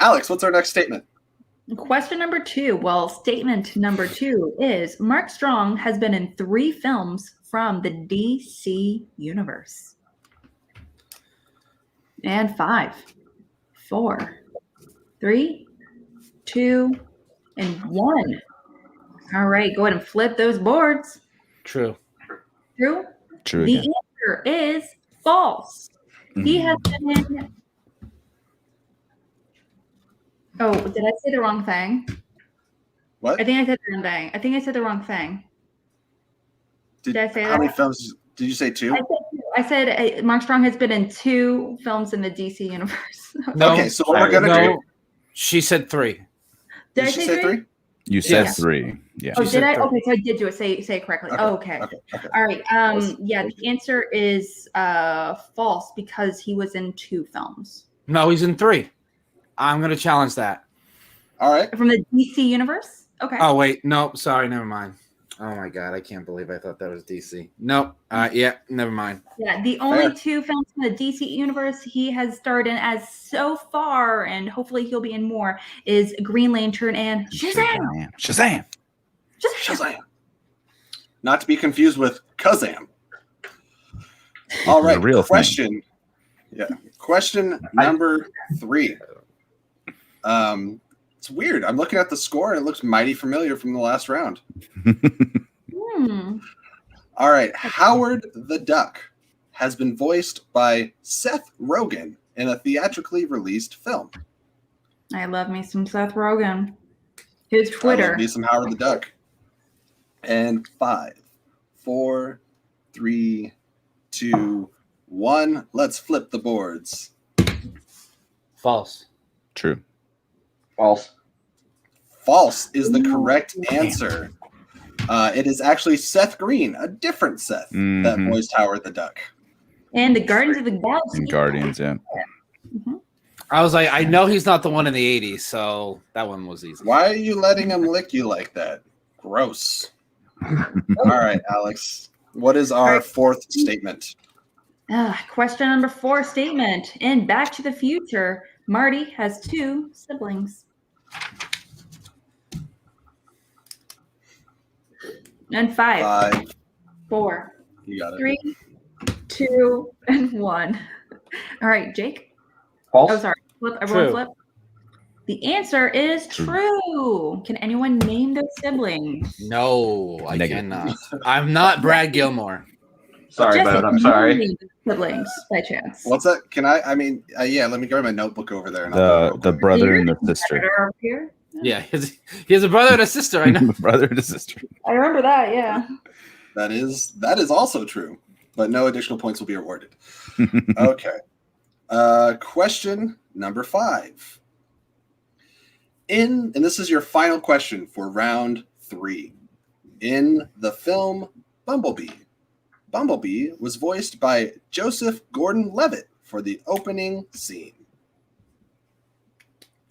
Speaker 1: Alex, what's our next statement?
Speaker 2: Question number 2. Well, statement number 2 is Mark Strong has been in 3 films from the DC universe. And 5, 4, 3, 2, and 1. All right, go ahead and flip those boards.
Speaker 3: True.
Speaker 2: True?
Speaker 4: True
Speaker 2: The
Speaker 4: again.
Speaker 2: answer is false. He has been in. Oh, did I say the wrong thing?
Speaker 1: What?
Speaker 2: I think I said the wrong thing. Did I say
Speaker 1: how
Speaker 2: that?
Speaker 1: many films did you say? 2?
Speaker 2: I said Mark Strong has been in 2 films in the DC universe.
Speaker 3: No,
Speaker 1: Okay, so what we're gonna do?
Speaker 3: She said 3.
Speaker 1: Did she say 3?
Speaker 4: You said
Speaker 3: Yes.
Speaker 4: 3. Yeah.
Speaker 2: Oh,
Speaker 3: She
Speaker 2: did
Speaker 3: said
Speaker 2: I?
Speaker 3: 3.
Speaker 2: Okay, so I did do it. Say it correctly.
Speaker 1: Okay,
Speaker 2: Oh, okay.
Speaker 1: Okay.
Speaker 2: All right. Yeah, the answer is false because he was in 2 films
Speaker 3: No, he's in 3. I'm gonna challenge that.
Speaker 1: All right.
Speaker 2: from the DC universe. Okay.
Speaker 3: Oh wait, no, sorry, never mind. Oh my god, I can't believe I thought that was DC. Nope. Yeah, never mind.
Speaker 2: Yeah, the only
Speaker 1: Fair.
Speaker 2: 2 films in the DC universe he has starred in as so far, and hopefully he'll be in more, is Green Lantern and Shazam.
Speaker 4: Shazam.
Speaker 1: Shazam. Not to be confused with Kazam. All right.
Speaker 4: real thing.
Speaker 1: Question. Yeah. Question number 3. It's weird. I'm looking at the score and it looks mighty familiar from the last round. All right. Howard the Duck has been voiced by Seth Rogen in a theatrically released film.
Speaker 2: I love me some Seth Rogen. His
Speaker 1: I
Speaker 2: Twitter.
Speaker 1: love me some Howard the Duck. And 5, 4, 3, 2, 1. Let's flip the boards.
Speaker 3: False.
Speaker 4: True.
Speaker 5: False.
Speaker 1: False is the correct answer. It is actually Seth Green, a different Seth, that voiced Howard the Duck.
Speaker 2: And the Guardians of the Galaxy.
Speaker 4: And Guardians, yeah.
Speaker 3: I was like, I know he's not the one in the 80s, so that one was easy.
Speaker 1: Why are you letting him lick you like that? Gross. All right, Alex. What is our 4th statement?
Speaker 2: Question number 4 statement. In Back to the Future, Marty has 2 siblings. And 5, 4,
Speaker 1: You got it.
Speaker 2: 3, 2, and 1. All right, Jake.
Speaker 5: False.
Speaker 2: Oh, sorry. Flip. Everyone
Speaker 3: True.
Speaker 2: flip. The answer is true. Can anyone name those siblings?
Speaker 3: No, I
Speaker 4: Negative.
Speaker 3: cannot. I'm not Brad Gilmore.
Speaker 5: Sorry,
Speaker 2: Jesse,
Speaker 5: bud. I'm
Speaker 2: can you
Speaker 5: sorry.
Speaker 2: name those siblings by chance.
Speaker 1: What's that? Can I mean, yeah, let me grab my notebook over there. And
Speaker 4: The brother and the sister.
Speaker 2: Editor up here.
Speaker 3: Yeah, he has a brother and a sister. I know.
Speaker 4: The brother and the sister.
Speaker 2: I remember that, yeah.
Speaker 1: That is also true, but no additional points will be awarded. Okay. Question number 5. And this is your final question for round 3. In the film Bumblebee was voiced by Joseph Gordon-Levitt for the opening scene.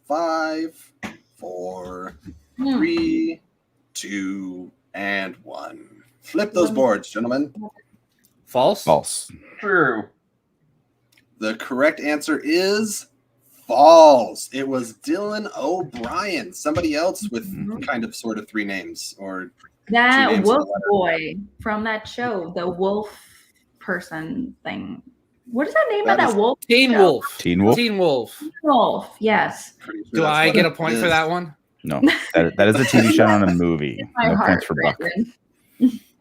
Speaker 1: 5, 4, 3, 2, and 1. Flip those boards, gentlemen.
Speaker 3: False.
Speaker 4: False.
Speaker 5: True.
Speaker 1: The correct answer is false. It was Dylan O'Brien, somebody else with kind of sort of 3 names or
Speaker 2: That
Speaker 1: names
Speaker 2: wolf
Speaker 1: in the letter.
Speaker 2: boy from that show, the wolf person thing. What is that name of
Speaker 1: That is
Speaker 2: that wolf?
Speaker 3: Teen
Speaker 2: show?
Speaker 3: Wolf.
Speaker 4: Teen Wolf?
Speaker 3: Teen Wolf.
Speaker 2: Wolf, yes.
Speaker 1: Pretty sure
Speaker 3: Do
Speaker 1: that's
Speaker 3: I
Speaker 1: what
Speaker 3: get a
Speaker 1: it
Speaker 3: point for
Speaker 1: is.
Speaker 3: that one?
Speaker 4: No. That is a TV show, not a movie.
Speaker 2: In my
Speaker 4: No
Speaker 2: heart,
Speaker 4: points for Buck.
Speaker 2: Brandon.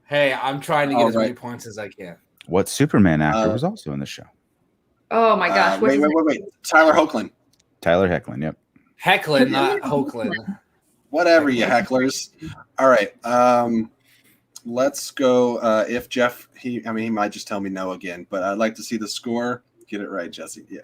Speaker 3: Hey, I'm trying to get
Speaker 1: All
Speaker 3: as many
Speaker 1: right.
Speaker 3: points as I can.
Speaker 4: What Superman actor was also in the show?
Speaker 2: Oh my gosh. what's
Speaker 1: Wait.
Speaker 2: his
Speaker 1: Tyler Hoechlin.
Speaker 4: Tyler Hecklin, yep.
Speaker 3: Hecklin, not Hoechlin.
Speaker 1: Whatever, you hecklers. All right. Let's go. If Jeff, he might just tell me no again, but I'd like to see the score. Get it right, Jesse. Yeah.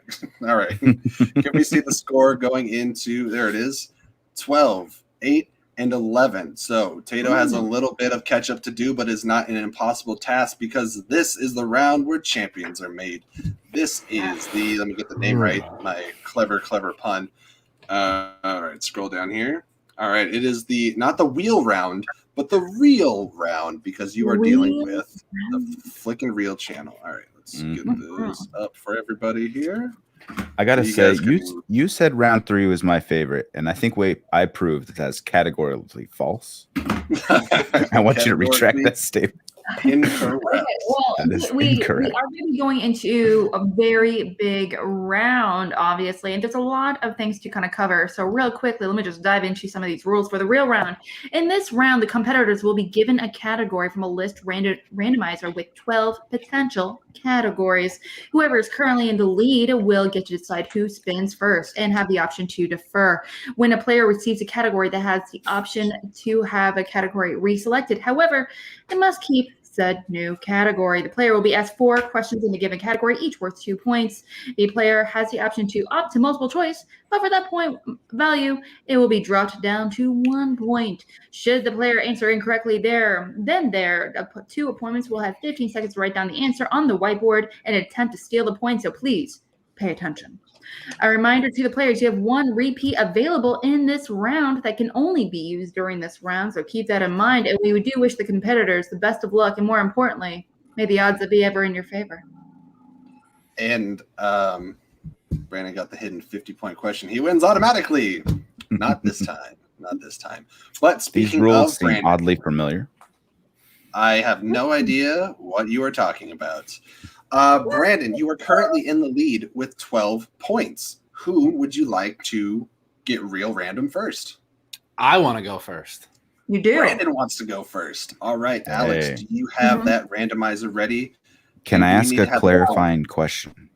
Speaker 1: All right. Can we see the score going into, there it is, 12, 8, and 11. So Tato has a little bit of catch up to do, but is not an impossible task because this is the round where champions are made. This is the, let me get the name right, my clever pun. All right, scroll down here. All right, it is the, not the wheel round, but the real round because you are dealing with the Flick-N-Reel channel. All right, Let's get this up for everybody here.
Speaker 4: I gotta
Speaker 1: You
Speaker 4: say,
Speaker 1: guys can-
Speaker 4: you said round 3 was my favorite, and I think I proved that that's categorically false. I want you to retract that statement.
Speaker 1: Incorrect.
Speaker 2: Okay, well,
Speaker 4: That is
Speaker 2: we
Speaker 4: incorrect.
Speaker 2: are going to be going into a very big round, obviously, and there's a lot of things to kind of cover. So real quickly, let me just dive into some of these rules for the real round. In this round, the competitors will be given a category from a list randomizer with 12 potential categories. Whoever is currently in the lead will get to decide who spins first and have the option to defer. When a player receives a category that has the option to have a category reselected, however, it must keep said new category. The player will be asked 4 questions in the given category, each worth 2 points. The player has the option to opt to multiple choice, but for that point value, it will be dropped down to 1 point. Should the player answer incorrectly their 2 opponents will have 15 seconds to write down the answer on the whiteboard and attempt to steal the point, so please pay attention. A reminder to the players, you have 1 repeat available in this round that can only be used during this round, so keep that in mind. And we do wish the competitors the best of luck, and more importantly, may the odds be ever in your favor.
Speaker 1: And Brandon got the hidden 50-point question. He wins automatically. Not this time. Not this time. But
Speaker 4: These
Speaker 1: speaking
Speaker 4: rules
Speaker 1: of
Speaker 4: seem
Speaker 1: Brandon,
Speaker 4: oddly familiar.
Speaker 1: I have no idea what you are talking about. Brandon, you are currently in the lead with 12 points. Who would you like to get real random first?
Speaker 3: I want to go first.
Speaker 2: You do.
Speaker 1: Brandon wants to go first. All right, Alex,
Speaker 4: Hey.
Speaker 1: do you have that randomizer ready?
Speaker 4: Can I
Speaker 1: Do we
Speaker 4: ask
Speaker 1: need
Speaker 4: a
Speaker 1: to have
Speaker 4: clarifying question?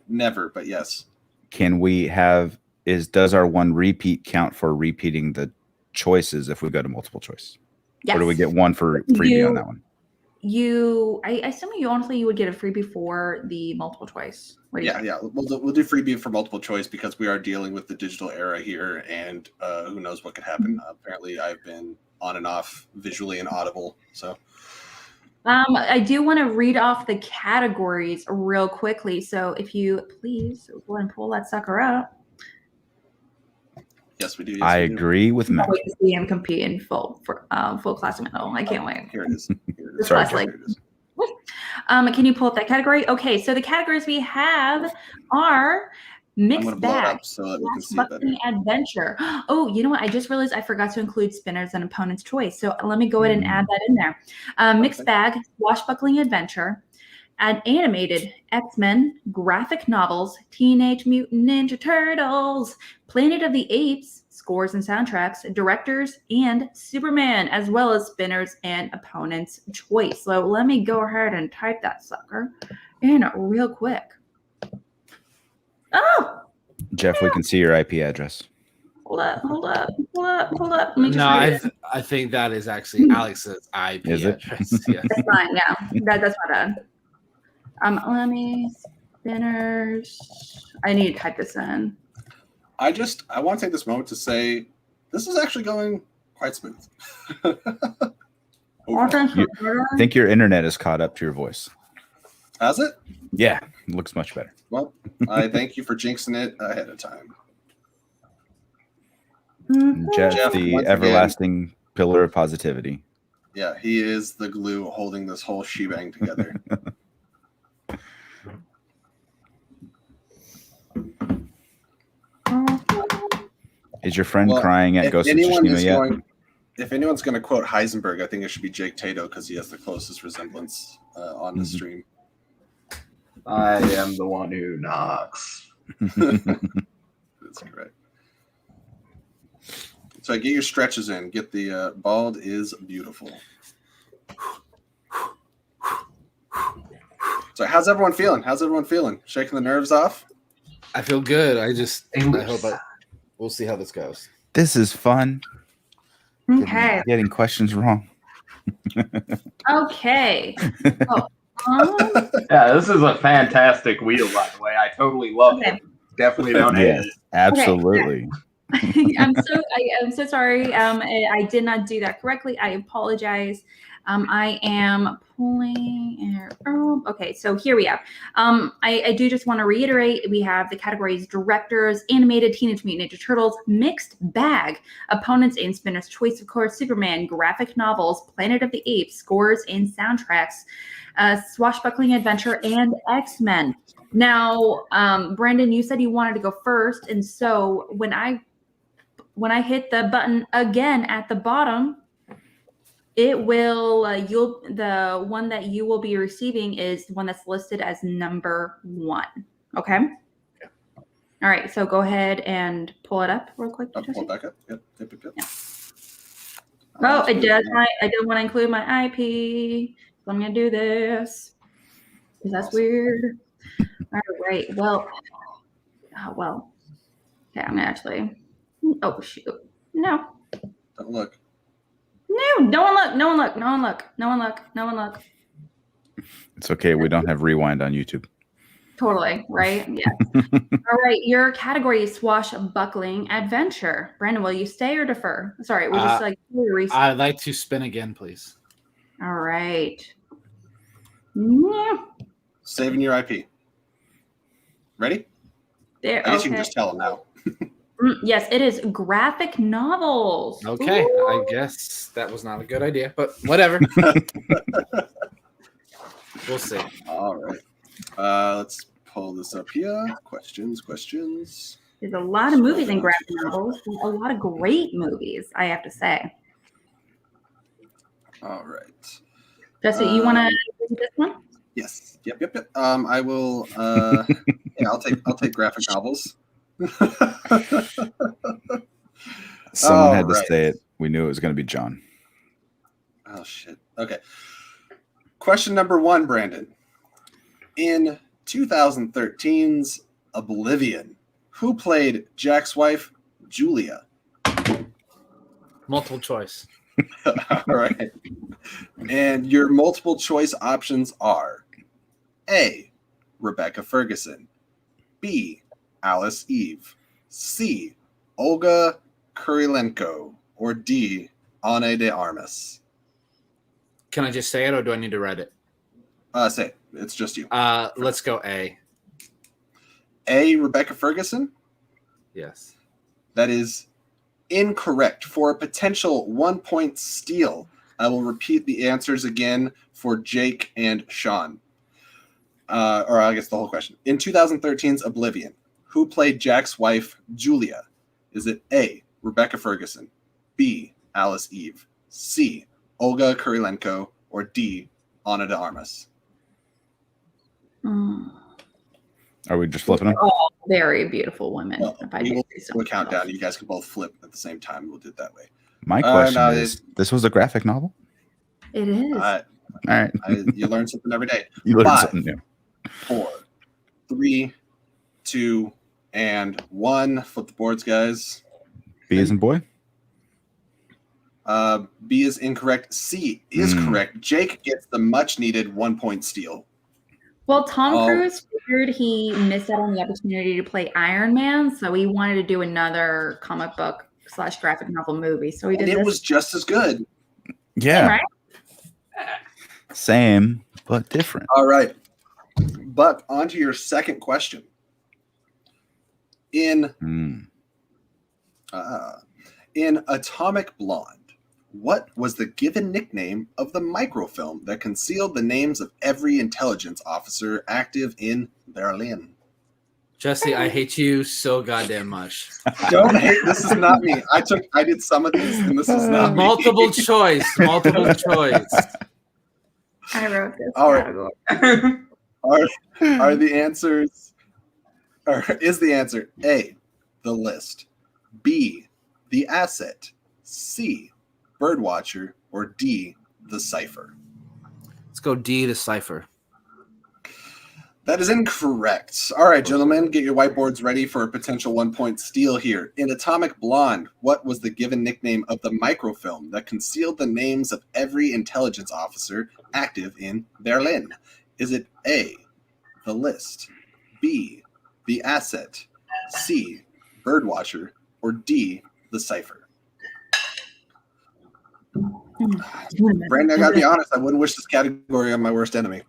Speaker 1: Never, but yes.
Speaker 4: Can we have does our 1 repeat count for repeating the choices if we go to multiple choice?
Speaker 2: Yes.
Speaker 4: Or do we get 1 for freebie on that one?
Speaker 2: I assume you would get a freebie for the multiple choice. What do you think?
Speaker 1: Yeah. We'll do freebie for multiple choice because we are dealing with the digital era here, and who knows what could happen. Apparently, I've been on and off visually and audible. So,
Speaker 2: I do want to read off the categories real quickly. So if you please go and pull that sucker up.
Speaker 1: yes, we do. Yes,
Speaker 4: I
Speaker 1: we do.
Speaker 4: agree with
Speaker 2: I
Speaker 4: Matt.
Speaker 2: can't wait to see him compete in full classic medal. I can't wait.
Speaker 1: Here it is. Here it is.
Speaker 4: Sorry,
Speaker 1: Here
Speaker 2: Jeff.
Speaker 1: it is.
Speaker 2: Can you pull up that category? Okay, so the categories we have are
Speaker 1: I'm
Speaker 2: mixed
Speaker 1: going to blow it
Speaker 2: bag,
Speaker 1: up so that we can see it better.
Speaker 2: swashbuckling adventure. Oh, you know what? I just realized I forgot to include spinners and opponent's choice. So let me go ahead and add that in there. Mixed bag, swashbuckling adventure, an animated X-Men, graphic novels, Teenage Mutant Ninja Turtles, Planet of the Apes, scores and soundtracks, directors, and Superman, as well as spinners and opponent's choice. So let me go ahead and type that sucker in real quick. Oh,
Speaker 4: Jeff, we can see your IP address.
Speaker 2: hold up. Let me just
Speaker 3: No,
Speaker 2: read it.
Speaker 3: I think that is actually Alex's IP
Speaker 4: Is it?
Speaker 3: address. Yes.
Speaker 2: That's fine. Yeah, that's my bad. Let me spinners. I need to type this in.
Speaker 1: I want to take this moment to say this is actually going quite smooth. Overall.
Speaker 4: I think your internet is caught up to your voice.
Speaker 1: Has it?
Speaker 4: Yeah, it looks much better.
Speaker 1: Well, I thank you for jinxing it ahead of time.
Speaker 4: Jeff,
Speaker 1: Jeff,
Speaker 4: the
Speaker 1: once
Speaker 4: everlasting pillar of positivity.
Speaker 1: Yeah, he is the glue holding this whole shebang together.
Speaker 4: Is your friend
Speaker 1: Well,
Speaker 4: crying at
Speaker 1: if
Speaker 4: Ghost of
Speaker 1: anyone
Speaker 4: Tsushima
Speaker 1: is
Speaker 4: yet?
Speaker 1: if anyone's going to quote Heisenberg, I think it should be Jake Tato because he has the closest resemblance on the stream.
Speaker 5: I am the one who knocks.
Speaker 1: That's correct. So get your stretches in. Get the bald is beautiful. So how's everyone feeling? Shaking the nerves off?
Speaker 3: I feel good. We'll see how this goes.
Speaker 4: This is fun.
Speaker 2: Okay.
Speaker 4: Getting questions wrong.
Speaker 2: Okay.
Speaker 5: Yeah, this is a fantastic wheel, by the way. I totally love it. Definitely don't hate
Speaker 4: Yes,
Speaker 5: it.
Speaker 4: absolutely.
Speaker 2: I'm so sorry. I did not do that correctly. I apologize. I am pulling. Okay, so here we have. I do just want to reiterate we have the categories directors, animated Teenage Mutant Ninja Turtles, mixed bag, opponents and spinner's choice, of course, Superman, graphic novels, Planet of the Apes, scores and soundtracks, swashbuckling adventure, and X-Men. Now, Brandon, you said you wanted to go first, and so when I hit the button again at the bottom, it will the one that you will be receiving is the one that's listed as number 1. Okay.
Speaker 1: Yeah.
Speaker 2: All right. So go ahead and pull it up real quick.
Speaker 1: Pull it back up. Yep.
Speaker 2: Yeah. Oh, it does. I don't want to include my IP. So I'm gonna do this because that's weird. All right. Well. Okay. I'm gonna actually. Oh shoot. No.
Speaker 1: Don't look.
Speaker 2: No one look. No one look. No one look. No one look. No one look.
Speaker 4: It's okay. We don't have rewind on YouTube.
Speaker 2: Totally, right? Yeah. All right. Your category is swashbuckling adventure. Brandon, will you stay or defer? Sorry, we're just like.
Speaker 3: I'd like to spin again, please.
Speaker 2: All right. Yeah.
Speaker 1: Saving your IP. Ready?
Speaker 2: There,
Speaker 1: I guess you can just tell them now.
Speaker 2: Yes, it is graphic novels.
Speaker 3: Okay,
Speaker 2: Ooh.
Speaker 3: I guess that was not a good idea, but whatever. We'll see.
Speaker 1: All right. Let's pull this up here. Questions.
Speaker 2: There's a lot of movies in graphic novels. A lot of great movies, I have to say.
Speaker 1: All right.
Speaker 2: Jesse, you want to do this one?
Speaker 1: Yes. Yep. I will. Yeah, I'll take graphic novels.
Speaker 4: Someone had to say it. We knew it was going to be John.
Speaker 1: Oh, shit. Okay. Question number 1, Brandon. In 2013's Oblivion, who played Jack's wife, Julia?
Speaker 3: Multiple choice.
Speaker 1: All right. And your multiple choice options are A, Rebecca Ferguson, B, Alice Eve, C, Olga Kurilenko, or D, Ana de Armas.
Speaker 3: Can I just say it, or do I need to write it?
Speaker 1: Say it. It's just you.
Speaker 3: Let's go A.
Speaker 1: A, Rebecca Ferguson?
Speaker 3: Yes.
Speaker 1: That is incorrect. For a potential 1-point steal, I will repeat the answers again for Jake and Sean. Or I guess the whole question. In 2013's Oblivion, who played Jack's wife, Julia? Is it A, Rebecca Ferguson, B, Alice Eve, C, Olga Kurilenko, or D, Ana de Armas?
Speaker 4: Are we just flipping them?
Speaker 2: All very beautiful women.
Speaker 1: Well,
Speaker 2: if I
Speaker 1: we
Speaker 2: do
Speaker 1: will
Speaker 2: say so
Speaker 1: do a countdown.
Speaker 2: myself.
Speaker 1: You guys can both flip at the same time. We'll do it that way.
Speaker 4: My question is, this was a graphic novel?
Speaker 2: It is.
Speaker 4: All right.
Speaker 1: You learn something every day.
Speaker 4: You learned
Speaker 1: 5,
Speaker 4: something new.
Speaker 1: 4, 3, 2, and 1. Flip the boards, guys.
Speaker 4: B as in boy?
Speaker 1: B is incorrect. C is correct. Jake gets the much needed 1-point steal.
Speaker 2: Well, Tom Cruise figured he missed out on the opportunity to play Iron Man, so he wanted to do another comic book / graphic novel movie. So he did.
Speaker 1: And it
Speaker 2: this.
Speaker 1: was just as good.
Speaker 4: Yeah.
Speaker 2: Right?
Speaker 4: Same, but different.
Speaker 1: All right. But on to your second question. In Atomic Blonde, what was the given nickname of the microfilm that concealed the names of every intelligence officer active in Berlin?
Speaker 3: Jesse, I hate you so goddamn much.
Speaker 1: Don't hate. This is not me. I did some of these, and this is not me.
Speaker 3: Multiple choice.
Speaker 2: I wrote this.
Speaker 1: All right. Are the answers? Or is the answer A, the list, B, the asset, C, birdwatcher, or D, the cipher?
Speaker 3: Let's go D, the cipher.
Speaker 1: That is incorrect. All right, gentlemen, get your whiteboards ready for a potential 1-point steal here. In Atomic Blonde, what was the given nickname of the microfilm that concealed the names of every intelligence officer active in Berlin? Is it A, the list, B, the asset, C, birdwatcher, or D, the cipher? Brandon, I gotta be honest. I wouldn't wish this category on my worst enemy.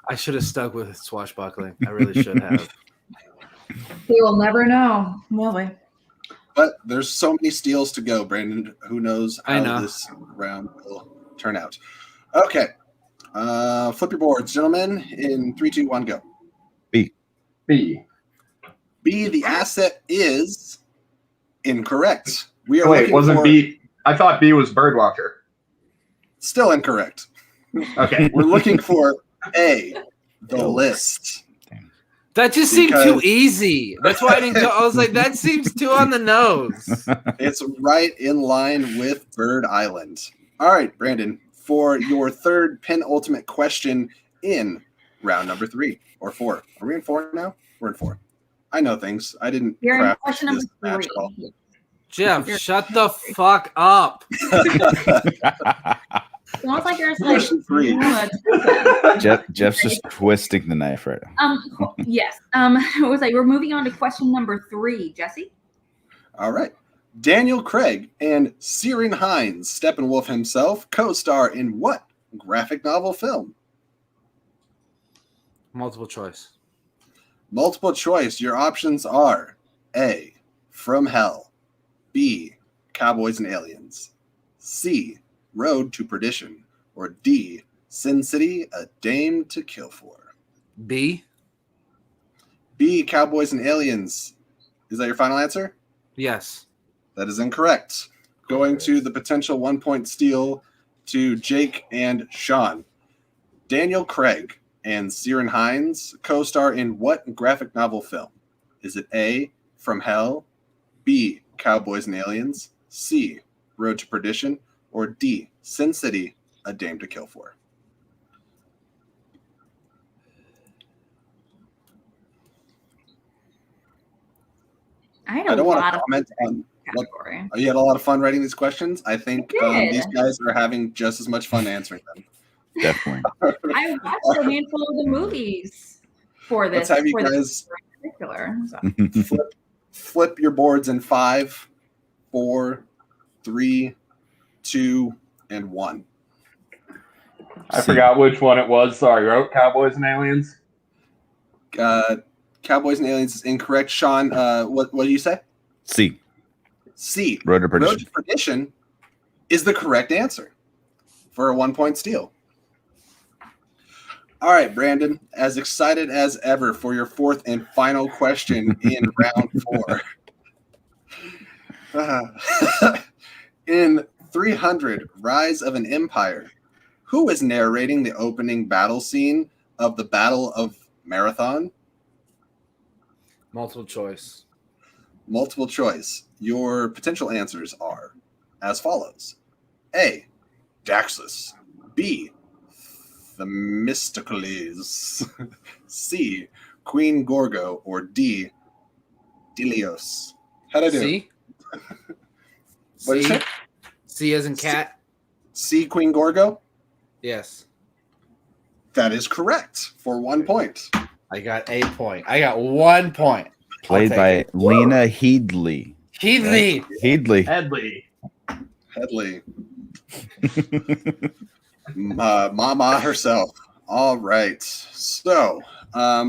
Speaker 3: I should have stuck with swashbuckling. I really should have.
Speaker 2: We will never know, will we?
Speaker 1: But there's so many steals to go, Brandon. Who knows
Speaker 3: I
Speaker 1: how
Speaker 3: know.
Speaker 1: this round will turn out? Okay. Flip your boards, gentlemen. In 3, 2, 1, go.
Speaker 5: B.
Speaker 1: B, the asset is incorrect. We are
Speaker 5: Wait,
Speaker 1: looking
Speaker 5: wasn't
Speaker 1: for,
Speaker 5: B? I thought B was birdwatcher.
Speaker 1: Still incorrect.
Speaker 5: Okay.
Speaker 1: We're looking for A, the list.
Speaker 3: That just seemed too easy. That's why I didn't go. I was like, that seems too on the nose.
Speaker 1: It's right in line with Bird Island. All right, Brandon, for your third penultimate question in round number 3 or 4. Are we in 4 now? We're in 4. I know things. I didn't
Speaker 2: You're in
Speaker 1: craft
Speaker 2: question
Speaker 1: this
Speaker 2: number
Speaker 1: match at all.
Speaker 2: 3.
Speaker 3: Jeff, shut the fuck up.
Speaker 2: Sounds like there's like
Speaker 1: Question 3.
Speaker 4: Jeff's just twisting the knife right now.
Speaker 2: Yes. It was like we're moving on to question number 3, Jesse.
Speaker 1: All right. Daniel Craig and Ciarán Hinds, Steppenwolf himself, co-star in what graphic novel film?
Speaker 3: Multiple choice.
Speaker 1: Multiple choice. Your options are A, From Hell, B, Cowboys and Aliens, C, Road to Perdition, or D, Sin City, A Dame to Kill For.
Speaker 3: B.
Speaker 1: B, Cowboys and Aliens. Is that your final answer?
Speaker 3: Yes.
Speaker 1: That is incorrect. Going to the potential 1-point steal to Jake and Sean. Daniel Craig and Ciarán Hinds co-star in what graphic novel film? Is it A, From Hell, B, Cowboys and Aliens, C, Road to Perdition, or D, Sin City, A Dame to Kill For?
Speaker 2: I
Speaker 1: I don't want to
Speaker 2: of
Speaker 1: comment on
Speaker 2: category.
Speaker 1: You had a lot of fun writing these questions. I think
Speaker 2: I did.
Speaker 1: these guys are having just as much fun answering them.
Speaker 4: Definitely.
Speaker 2: I watched a handful of the movies for this.
Speaker 1: Let's have you
Speaker 2: for
Speaker 1: guys
Speaker 2: this in particular. So.
Speaker 1: flip your boards in 5, 4, 3, 2, and 1.
Speaker 5: I forgot which one it was. Sorry, wrote Cowboys and Aliens.
Speaker 1: Cowboys and Aliens is incorrect. Sean, what do you say?
Speaker 4: C.
Speaker 1: C.
Speaker 4: Road to Perdition.
Speaker 1: Road to Perdition is the correct answer for a 1-point steal. All right, Brandon, as excited as ever for your 4th and final question in round 4. In 300, Rise of an Empire, who is narrating the opening battle scene of the Battle of Marathon?
Speaker 3: Multiple choice.
Speaker 1: Multiple choice. Your potential answers are as follows. A, Daxus. B, Themistocles. C, Queen Gorgo. Or D, Delios. How'd I do?
Speaker 3: C.
Speaker 1: What did you say?
Speaker 3: C as in cat.
Speaker 1: C, Queen Gorgo?
Speaker 3: Yes.
Speaker 1: That is correct for 1 point.
Speaker 3: I got a point. I got 1 point.
Speaker 4: Played by Lena Headley.
Speaker 3: Headley.
Speaker 4: Headley.
Speaker 1: Headley. Mama herself. All right. So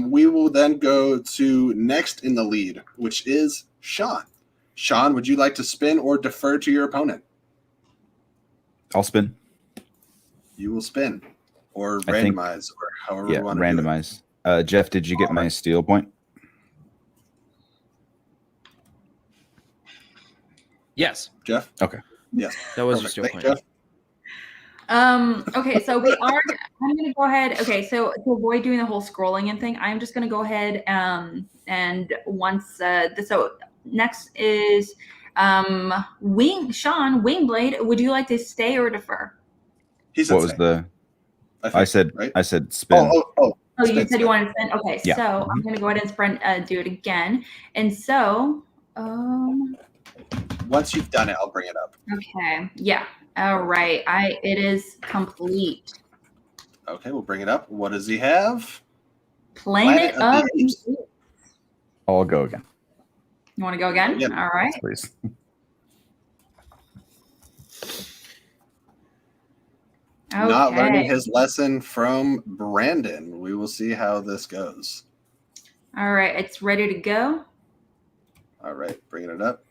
Speaker 1: we will then go to next in the lead, which is Sean. Sean, would you like to spin or defer to your opponent?
Speaker 4: I'll spin.
Speaker 1: You will spin or randomize or however you want to
Speaker 4: randomize. Jeff, did you get my steal point?
Speaker 7: Yes.
Speaker 1: Jeff?
Speaker 4: Okay.
Speaker 1: Yes.
Speaker 7: That was
Speaker 1: Perfect.
Speaker 7: your steal point.
Speaker 1: Jeff.
Speaker 2: Okay, so I'm gonna go ahead. Okay, so to avoid doing the whole scrolling and thing, I'm just gonna go ahead and once so next is Sean Wingblade. Would you like to stay or defer?
Speaker 1: He said
Speaker 4: What was
Speaker 1: stay,
Speaker 4: the?
Speaker 1: I think,
Speaker 4: I
Speaker 1: right?
Speaker 4: said spin.
Speaker 2: Oh, you
Speaker 1: spin,
Speaker 2: said you wanted to spin. Okay,
Speaker 4: Yeah.
Speaker 2: so I'm gonna go ahead and do it again. And so
Speaker 1: Once you've done it, I'll bring it up.
Speaker 2: okay, yeah. All right. It is complete.
Speaker 1: Okay, we'll bring it up. What does he have?
Speaker 2: Planet of
Speaker 1: the
Speaker 2: the
Speaker 1: Apes.
Speaker 2: Apes.
Speaker 4: I'll go again.
Speaker 2: You want to go again?
Speaker 1: Yeah.
Speaker 2: All right.
Speaker 4: Please.
Speaker 1: Not learning his lesson from Brandon. We will see how this goes.
Speaker 2: All right, it's ready to go.
Speaker 1: All right, bringing it up.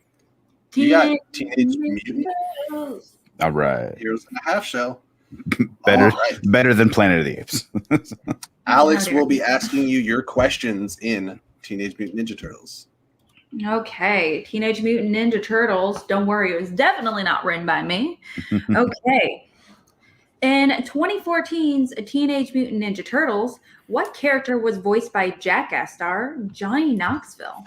Speaker 1: You got Teenage Mutant.
Speaker 4: All right.
Speaker 1: Heroes in a Half Shell.
Speaker 4: Better than Planet of the Apes.
Speaker 1: Alex will be asking you your questions in Teenage Mutant Ninja Turtles.
Speaker 2: Okay, Teenage Mutant Ninja Turtles. Don't worry, it was definitely not written by me. Okay. In 2014's Teenage Mutant Ninja Turtles, what character was voiced by Jackass star Johnny Knoxville?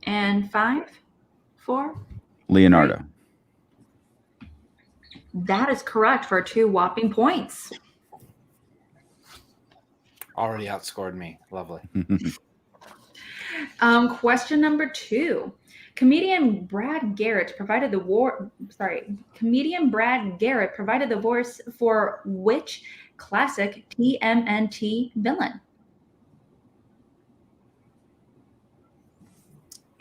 Speaker 2: And 5, 4.
Speaker 4: Leonardo.
Speaker 2: 3. That is correct for 2 whopping points.
Speaker 3: Already outscored me. Lovely.
Speaker 2: Question number 2. Comedian Brad Garrett provided the voice for which classic TMNT villain?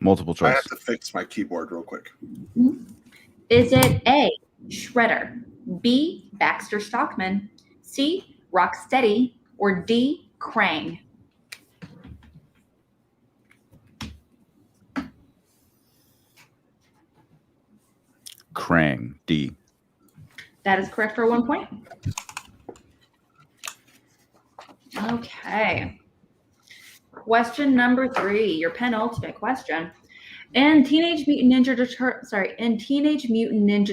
Speaker 4: Multiple choice.
Speaker 1: I have to fix my keyboard real quick.
Speaker 2: Is it A, Shredder, B, Baxter Stockman, C, Rocksteady, or D, Krang?
Speaker 4: Krang. D.
Speaker 2: That is correct for 1 point. Okay. Question number 3, your penultimate question. In Teenage Mutant Ninja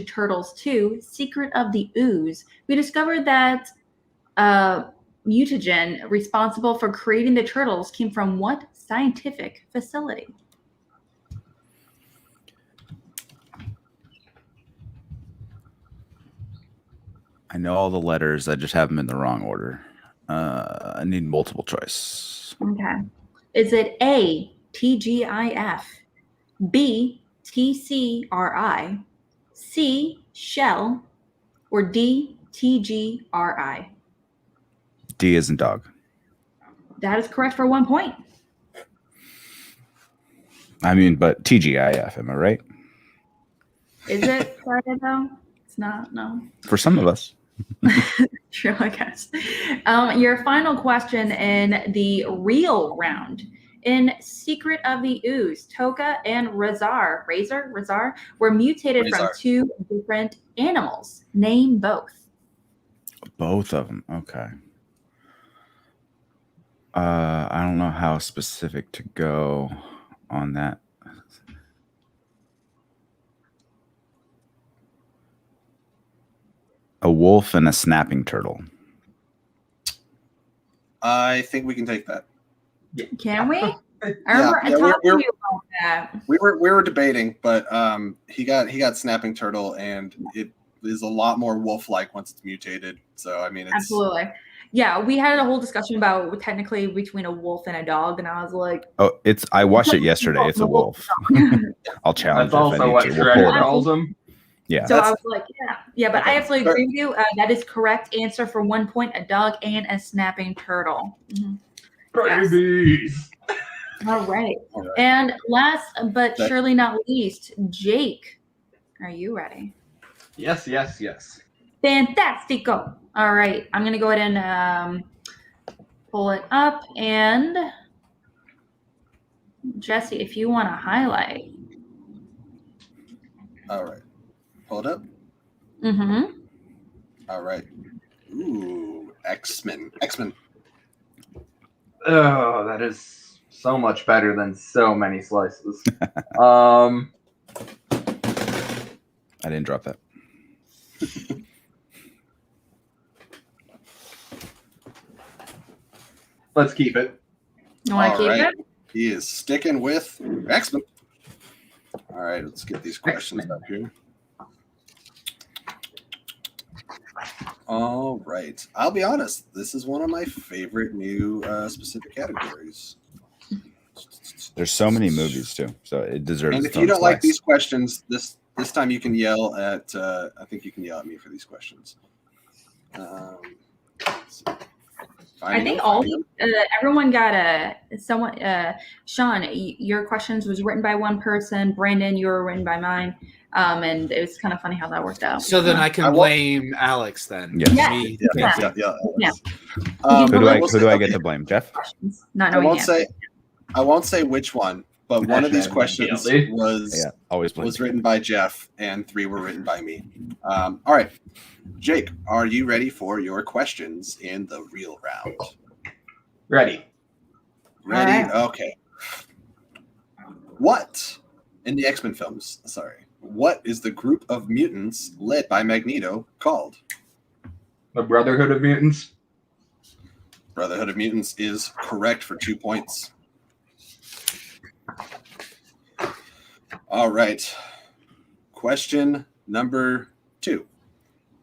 Speaker 2: Turtles 2, Secret of the Ooze, we discovered that mutagen responsible for creating the turtles came from what scientific facility?
Speaker 4: I know all the letters. I just have them in the wrong order. I need multiple choice.
Speaker 2: Okay. Is it A, TGIF, B, TCRI, C, Shell, or D, TGRI?
Speaker 4: D as in dog.
Speaker 2: That is correct for 1 point.
Speaker 4: I mean, but TGIF, am I right?
Speaker 2: Is it Friday though? It's not, no.
Speaker 4: For some of us.
Speaker 2: True, I guess. Your final question in the real round. In Secret of the Ooze, Toka and Razar were mutated from 2 different animals. Name both.
Speaker 4: Both of them. Okay. I don't know how specific to go on that. A wolf and a snapping turtle.
Speaker 1: I think we can take that.
Speaker 2: Can we? I remember talking to you about that.
Speaker 1: We were debating, but he got snapping turtle, and it is a lot more wolf-like once it's mutated. So I mean, it's
Speaker 2: Absolutely. Yeah, we had a whole discussion about technically between a wolf and a dog, and I was like,
Speaker 4: "Oh, I watched it yesterday. It's a wolf." I'll challenge.
Speaker 5: That's also what Shredder calls him.
Speaker 4: Yeah.
Speaker 2: So I was like, yeah, but I absolutely agree with you. That is correct answer for 1 point. A dog and a snapping turtle. Mm-hmm.
Speaker 5: Babies.
Speaker 2: All right. And last but surely not least, Jake, are you ready?
Speaker 5: Yes.
Speaker 2: Fantastico. All right. I'm going to go ahead and pull it up. And Jesse, if you want to highlight.
Speaker 1: All right. Pull it up.
Speaker 2: Mm-hmm.
Speaker 1: All right. Ooh, X-Men.
Speaker 5: Oh, that is so much better than so many slices. I
Speaker 4: didn't drop that.
Speaker 5: Let's keep it.
Speaker 2: You want to keep it?
Speaker 1: He is sticking with X-Men. All right, let's get these questions up here. All right. I'll be honest. This is one of my favorite new specific categories.
Speaker 4: There's so many movies too, so it deserves.
Speaker 1: And if you don't like these questions, this time you can yell at. I think you can yell at me for these questions.
Speaker 2: I think everyone got Sean, your questions was written by one person. Brandon, you were written by mine. And it was kind of funny how that worked out.
Speaker 3: So then I can blame Alex then.
Speaker 4: Yes.
Speaker 3: Me.
Speaker 2: Yeah.
Speaker 4: Who do I get to blame? Jeff?
Speaker 2: Not
Speaker 1: I
Speaker 2: knowing
Speaker 1: won't say which one, but one of these questions was written by Jeff, and 3 were written by me. All right, Jake, are you ready for your questions in the real round?
Speaker 5: Ready.
Speaker 1: Ready?
Speaker 2: Right.
Speaker 1: Okay. What in the X-Men films? Sorry. What is the group of mutants led by Magneto called?
Speaker 5: The Brotherhood of Mutants.
Speaker 1: Brotherhood of Mutants is correct for 2 points. All right. Question number 2.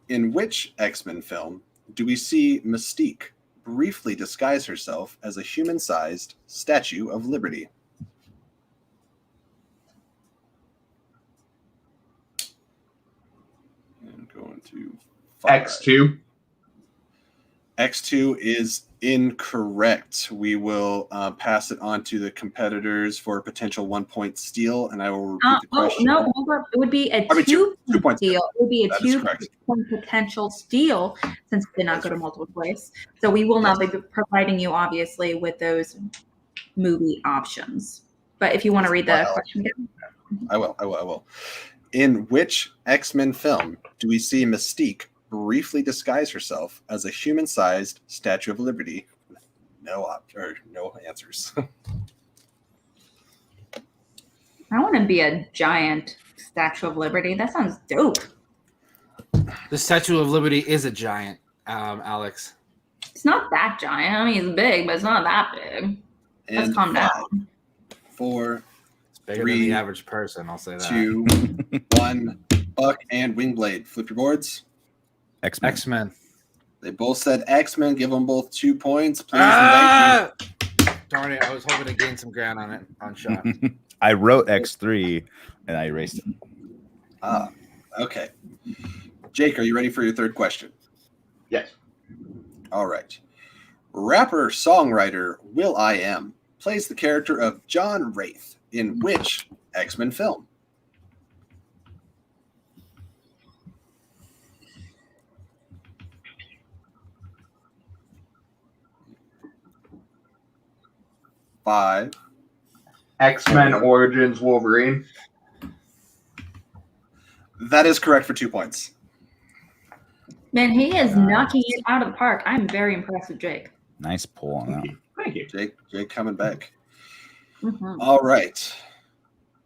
Speaker 1: In which X-Men film do we see Mystique briefly disguise herself as a human-sized Statue of Liberty? And going to
Speaker 5: X2.
Speaker 1: X2 is incorrect. We will pass it on to the competitors for a potential 1-point steal, and I will repeat the question.
Speaker 2: No, it would be a 2-point steal. It would be a 2-point potential steal since it did not go to multiple choice. So we will not be providing you, obviously, with those movie options. But if you want to read the question again.
Speaker 1: I will. In which X-Men film do we see Mystique briefly disguise herself as a human-sized Statue of Liberty? No answers.
Speaker 2: I want to be a giant Statue of Liberty. That sounds dope.
Speaker 3: The Statue of Liberty is a giant, Alex.
Speaker 2: It's not that giant. I mean, it's big, but it's not that big. Let's calm down.
Speaker 1: 4,
Speaker 3: It's bigger than the average person, I'll say that.
Speaker 1: 2, 1. Buck and Wingblade. Flip your boards.
Speaker 3: X-Men.
Speaker 1: They both said X-Men. Give them both 2 points, please. And thank you.
Speaker 3: Darn it! I was hoping to gain some ground on it on shot.
Speaker 4: I wrote X3 and I erased it.
Speaker 1: Okay. Jake, are you ready for your third question?
Speaker 5: Yes.
Speaker 1: All right. Rapper songwriter will.i.am plays the character of John Wraith in which X-Men film? Five.
Speaker 5: X-Men Origins Wolverine.
Speaker 1: That is correct for 2 points.
Speaker 2: Man, he is knocking it out of the park. I'm very impressed with Jake.
Speaker 4: Nice pull on that.
Speaker 5: Thank you.
Speaker 1: Jake coming back.
Speaker 2: Mm-hmm.
Speaker 1: All right.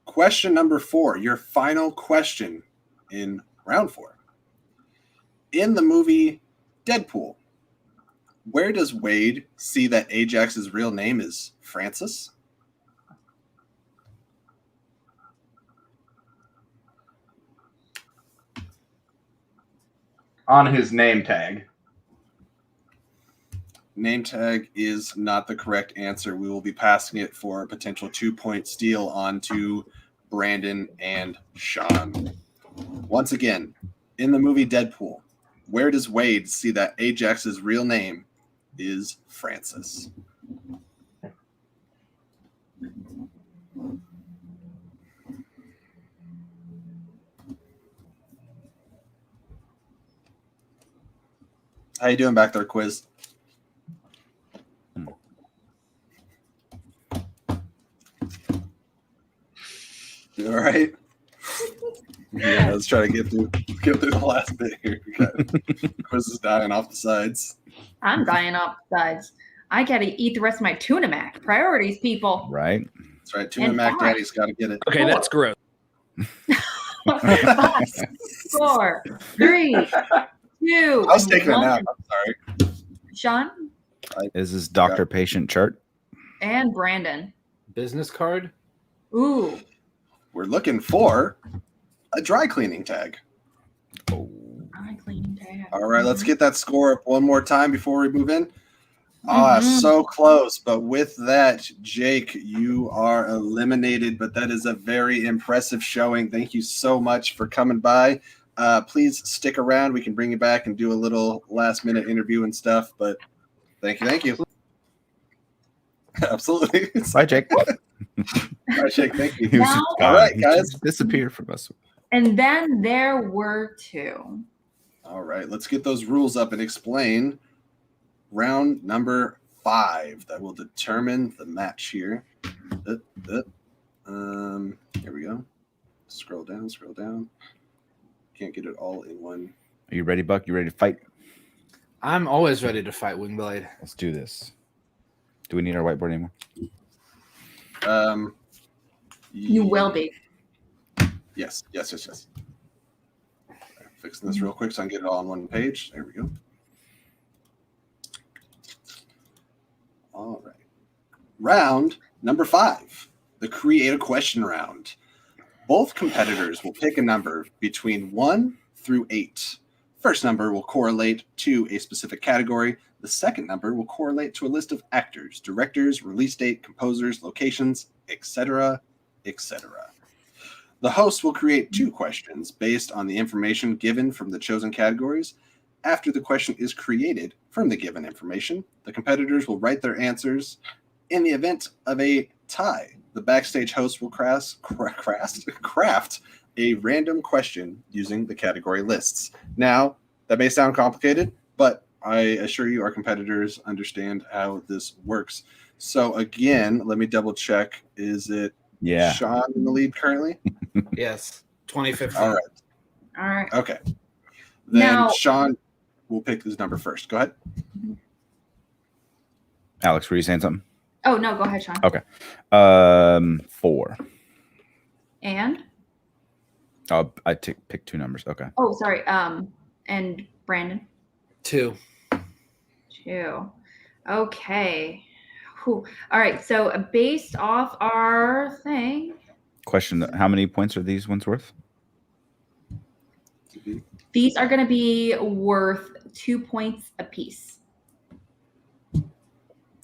Speaker 1: Question number 4, your final question in round 4. In the movie Deadpool, where does Wade see that Ajax's real name is Francis?
Speaker 5: On his name tag.
Speaker 1: Name tag is not the correct answer. We will be passing it for a potential 2-point steal on to Brandon and Sean. Once again, in the movie Deadpool, where does Wade see that Ajax's real name is Francis? How you doing back there, Quiz? You all right? Yeah, let's try to get through the last bit here. Quiz is dying off the sides.
Speaker 2: I'm dying off the sides. I gotta eat the rest of my tuna mac. Priorities, people.
Speaker 4: Right.
Speaker 1: That's right. Tuna Mac Daddy's got to get it.
Speaker 3: Okay, that's gross.
Speaker 2: 5, 4, 3, 2.
Speaker 1: I was taking a
Speaker 2: 1.
Speaker 1: nap. I'm sorry.
Speaker 2: Sean
Speaker 4: Is this doctor patient chart?
Speaker 2: and Brandon.
Speaker 3: Business card?
Speaker 2: Ooh.
Speaker 1: We're looking for a dry cleaning tag.
Speaker 2: Dry cleaning tag.
Speaker 1: All right, let's get that score up one more time before we move in. So close. But with that, Jake, you are eliminated, but that is a very impressive showing. Thank you so much for coming by. Please stick around. We can bring you back and do a little last-minute interview and stuff, but Thank you. Absolutely.
Speaker 4: Bye, Jake.
Speaker 1: All right, Shake, thank you.
Speaker 4: He was
Speaker 2: Now-
Speaker 4: just
Speaker 1: All
Speaker 4: gone.
Speaker 1: right,
Speaker 4: He
Speaker 1: guys.
Speaker 4: just disappeared from us.
Speaker 2: And then there were 2.
Speaker 1: All right, let's get those rules up and explain round number 5 that will determine the match here. Here we go. Scroll down. Can't get it all in one.
Speaker 4: Are you ready, Buck? You ready to fight?
Speaker 3: I'm always ready to fight Wingblade.
Speaker 4: Let's do this. Do we need our whiteboard anymore?
Speaker 2: You will be.
Speaker 1: Yes. Fixing this real quick so I can get it all on one page. There we go. All right. Round number 5, the create a question round. Both competitors will pick a number between 1 through 8. First number will correlate to a specific category. The second number will correlate to a list of actors, directors, release date, composers, locations, etc., etc. The host will create 2 questions based on the information given from the chosen categories. After the question is created from the given information, the competitors will write their answers. In the event of a tie, the backstage host will craft a random question using the category lists. Now, that may sound complicated, but I assure you our competitors understand how this works. So again, let me double check. Is it Sean in the lead currently?
Speaker 3: Yes, 2015.
Speaker 1: All
Speaker 2: All right.
Speaker 1: Okay. Then
Speaker 2: Now-
Speaker 1: Sean will pick his number first. Go ahead.
Speaker 4: Alex, were you saying something?
Speaker 2: Oh, no, go ahead, Sean.
Speaker 4: Okay. 4.
Speaker 2: And?
Speaker 4: Oh, I pick 2 numbers. Okay.
Speaker 2: Oh, sorry. And Brandon?
Speaker 3: 2.
Speaker 2: 2. Okay. Whew. All right. So based off our thing,
Speaker 4: Question: how many points are these ones worth?
Speaker 2: these are going to be worth 2 points apiece.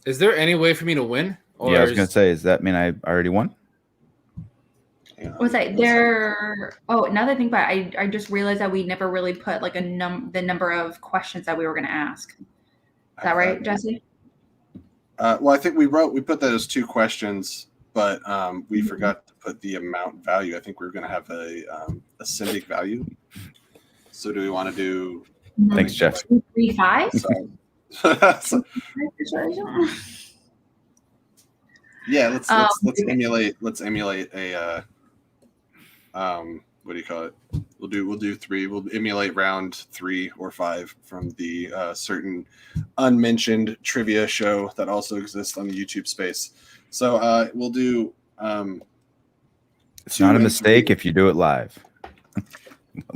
Speaker 3: Is there any way for me to win? Or
Speaker 4: Yeah, I was gonna say, does that mean I already won?
Speaker 2: Was I there? Oh, now that I think about it, I just realized that we never really put like the number of questions that we were going to ask. Is that right, Jesse?
Speaker 1: Well, I think we put that as 2 questions, but we forgot to put the amount value. I think we were going to have a syndic value. So do we want to do?
Speaker 4: Thanks, Jeff.
Speaker 2: 3 5.
Speaker 1: So, yeah, let's emulate a what do you call it? We'll do 3. We'll emulate round 3 or 5 from the certain unmentioned trivia show that also exists on the YouTube space. So we'll do.
Speaker 4: It's not a mistake if you do it live.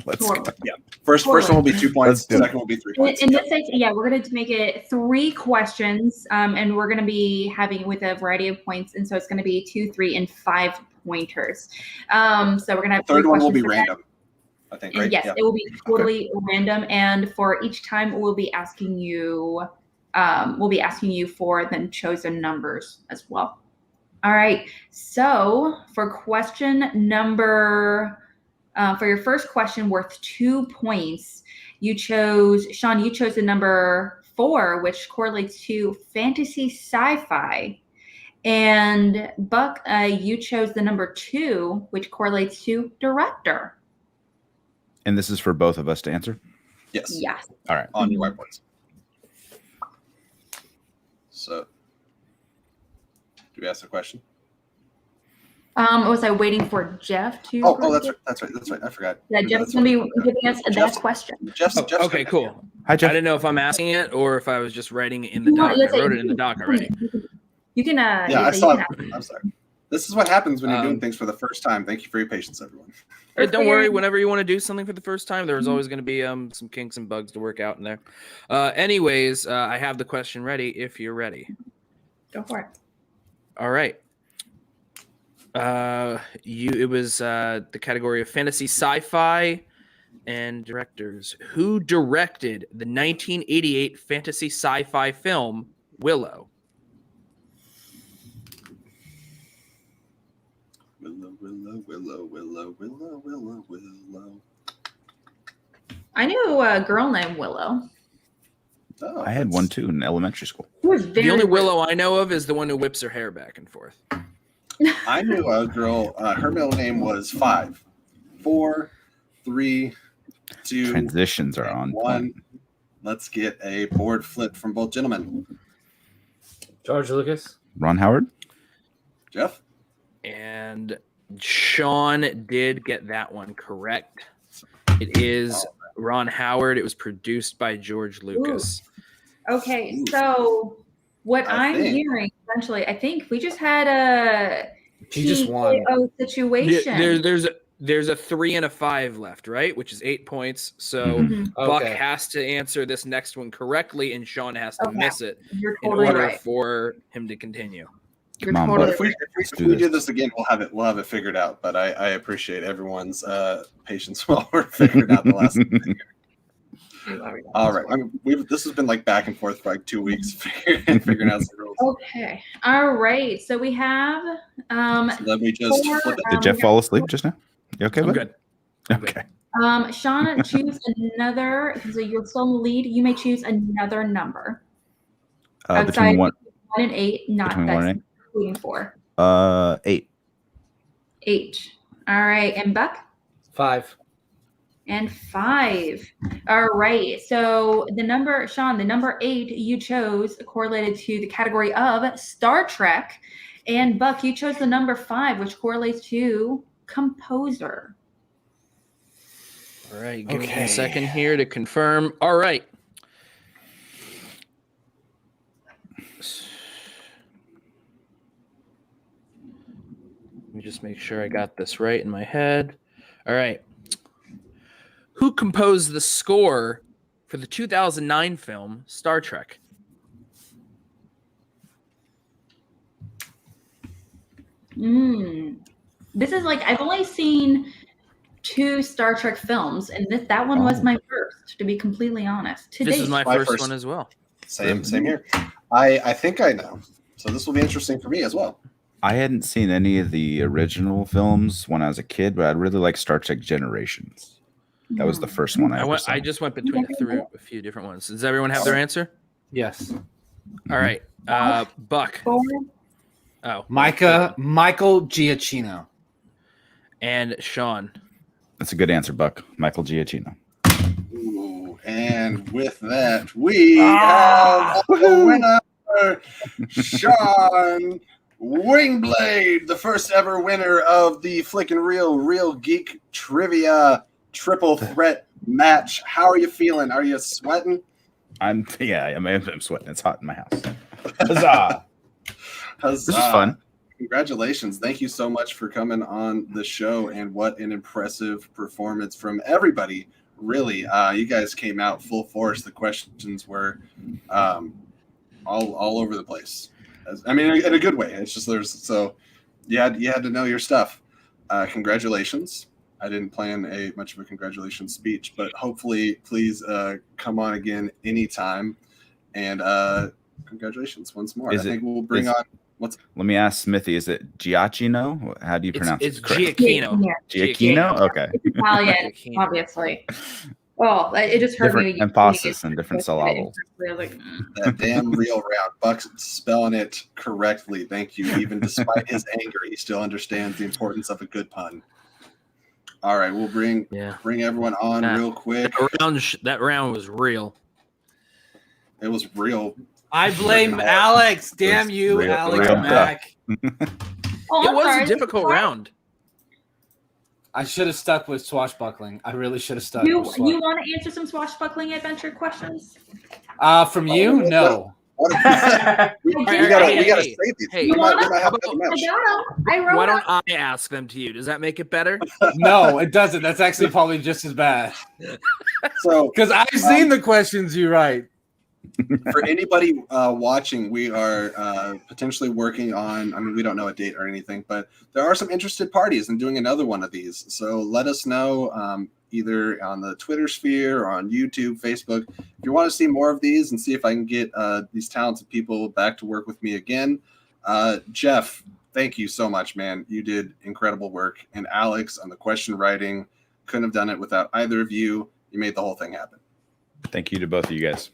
Speaker 4: Let's go.
Speaker 1: Yeah. First one will be 2 points. Second will be 3 points.
Speaker 2: In this case, yeah, we're going to make it 3 questions, and we're going to be having with a variety of points, and so it's going to be 2, 3, and 5 pointers. So we're going to have
Speaker 1: 3rd
Speaker 2: 3
Speaker 1: one will be
Speaker 2: questions
Speaker 1: random, I think, right?
Speaker 2: And yes, it will be totally random, and for each time, we'll be asking you for the chosen numbers as well. All right. So for question number. For your first question worth 2 points, Sean, you chose the number 4, which correlates to fantasy sci-fi. And Buck, you chose the number 2, which correlates to director.
Speaker 4: And this is for both of us to answer?
Speaker 1: Yes.
Speaker 2: Yes.
Speaker 4: All right.
Speaker 1: On your whiteboards. So, do we ask a question?
Speaker 2: Was I waiting for Jeff to?
Speaker 1: Oh, that's right. I forgot.
Speaker 2: Yeah, Jeff's going to be giving us that question.
Speaker 1: Jeff's
Speaker 7: Okay, cool.
Speaker 4: Hi, Jeff.
Speaker 7: I didn't know if I'm asking it or if I was just writing it in the doc. I wrote it in the doc already.
Speaker 2: You can.
Speaker 1: Yeah, I saw it. I'm sorry. This is what happens when you're doing things for the first time. Thank you for your patience, everyone.
Speaker 7: Don't worry. Whenever you want to do something for the first time, there's always going to be some kinks and bugs to work out in there. Anyways, I have the question ready. If you're ready,
Speaker 2: Go for it.
Speaker 7: all right. It was the category of fantasy sci-fi and directors. Who directed the 1988 fantasy sci-fi film Willow?
Speaker 1: Willow.
Speaker 2: I knew a girl named Willow.
Speaker 1: Oh,
Speaker 4: I had one too in elementary school.
Speaker 2: It was very
Speaker 7: The only
Speaker 2: rude.
Speaker 7: Willow I know of is the one who whips her hair back and forth.
Speaker 1: I knew a girl. Her middle name was 5, 4, 3, 2,
Speaker 4: Transitions are on
Speaker 1: 1.
Speaker 4: point.
Speaker 1: Let's get a board flip from both gentlemen.
Speaker 3: George Lucas.
Speaker 4: Ron Howard.
Speaker 1: Jeff?
Speaker 7: And Sean did get that one correct. It is Ron Howard. It was produced by George Lucas.
Speaker 2: Okay, so what I'm hearing essentially, I think we just had a
Speaker 3: He just won.
Speaker 2: TKO situation.
Speaker 7: There's a 3 and a 5 left, right? Which is 8 points. So Buck
Speaker 3: Okay.
Speaker 7: has to answer this next one correctly, and Sean has to miss it
Speaker 2: You're
Speaker 7: in
Speaker 2: totally
Speaker 7: order
Speaker 2: right.
Speaker 7: for him to continue.
Speaker 2: You're
Speaker 4: Come on,
Speaker 2: totally
Speaker 4: bud.
Speaker 1: If we,
Speaker 2: right.
Speaker 1: if
Speaker 4: do
Speaker 1: we
Speaker 4: this.
Speaker 1: do this again, we'll have it figured out. But I appreciate everyone's patience while we're figuring out the last thing. All right. This has been like back and forth for like 2 weeks figuring out some rules.
Speaker 2: Okay. All right. So we have
Speaker 1: So let me just flip it.
Speaker 4: Did Jeff fall asleep just now? You okay?
Speaker 7: I'm
Speaker 4: bud?
Speaker 7: good.
Speaker 4: Okay.
Speaker 2: Sean, choose another. So you're still in the lead. You may choose another number.
Speaker 4: Between 1
Speaker 2: and 8, not
Speaker 4: between 1 and 8.
Speaker 2: including 4.
Speaker 4: 8.
Speaker 2: 8. All right. And Buck?
Speaker 3: 5.
Speaker 2: And 5. All right. So the number, Sean, the number 8 you chose correlated to the category of Star Trek. And Buck, you chose the number 5, which correlates to composer.
Speaker 7: All right. Give me a second here to confirm. All right. Let me just make sure I got this right in my head. All right. Who composed the score for the 2009 film Star Trek?
Speaker 2: This is like, I've only seen 2 Star Trek films, and that one was my first, to be completely honest.
Speaker 7: This is my
Speaker 1: My
Speaker 7: first
Speaker 1: first.
Speaker 7: one as well.
Speaker 1: Same here. I think I know. So this will be interesting for me as well.
Speaker 4: I hadn't seen any of the original films when I was a kid, but I really like Star Trek Generations. That was the first one I ever saw.
Speaker 7: I just went between a few different ones. Does everyone have their answer?
Speaker 3: Yes.
Speaker 7: All right. Buck. Oh.
Speaker 3: Michael Giacchino.
Speaker 7: And Sean.
Speaker 4: That's a good answer, Buck. Michael Giacchino.
Speaker 1: Ooh, and with that, we have a winner, Sean Wingblade, the first ever winner of the Flick-N-Reel Reel Geek Trivia triple threat match. How are you feeling? Are you sweating?
Speaker 4: I'm sweating. It's hot in my house. Huzzah!
Speaker 1: This
Speaker 4: is fun.
Speaker 1: Congratulations. Thank you so much for coming on the show, and what an impressive performance from everybody. Really, you guys came out full force. The questions were all over the place. I mean, in a good way. It's just you had to know your stuff. Congratulations. I didn't plan much of a congratulations speech, but hopefully, please come on again anytime. And congratulations once more. I think we'll bring on.
Speaker 4: Let me ask Smithy. Is it Giacchino? How do you pronounce it?
Speaker 7: It's Giacchino.
Speaker 4: Giacchino? Okay.
Speaker 2: It's Italian, obviously. Well, it just hurt me.
Speaker 4: Different emphasis and different syllables.
Speaker 1: That damn real round. Buck's spelling it correctly. Thank you. Even despite his anger, he still understands the importance of a good pun. All right, we'll bring everyone on real quick.
Speaker 7: That round was real.
Speaker 1: It was real.
Speaker 3: I blame Alex. Damn you, Alex Mack.
Speaker 7: It was a difficult round.
Speaker 3: I should have stuck with swashbuckling. I really should have stuck.
Speaker 2: You
Speaker 3: with
Speaker 2: want to answer some swashbuckling adventure questions?
Speaker 3: From you? No.
Speaker 1: We gotta save these.
Speaker 7: Hey,
Speaker 1: we might have another match.
Speaker 7: Why don't I ask them to you? Does that make it better?
Speaker 3: No, it doesn't. That's actually probably just as bad.
Speaker 1: So,
Speaker 3: because I've seen the questions you write.
Speaker 1: For anybody watching, we are potentially working on, I mean, we don't know a date or anything, but there are some interested parties in doing another one of these. So let us know either on the Twitter sphere or on YouTube, Facebook. If you want to see more of these and see if I can get these talented people back to work with me again. Jeff, thank you so much, man. You did incredible work. And Alex on the question writing, couldn't have done it without either of you. You made the whole thing happen.
Speaker 4: Thank you to both of you guys.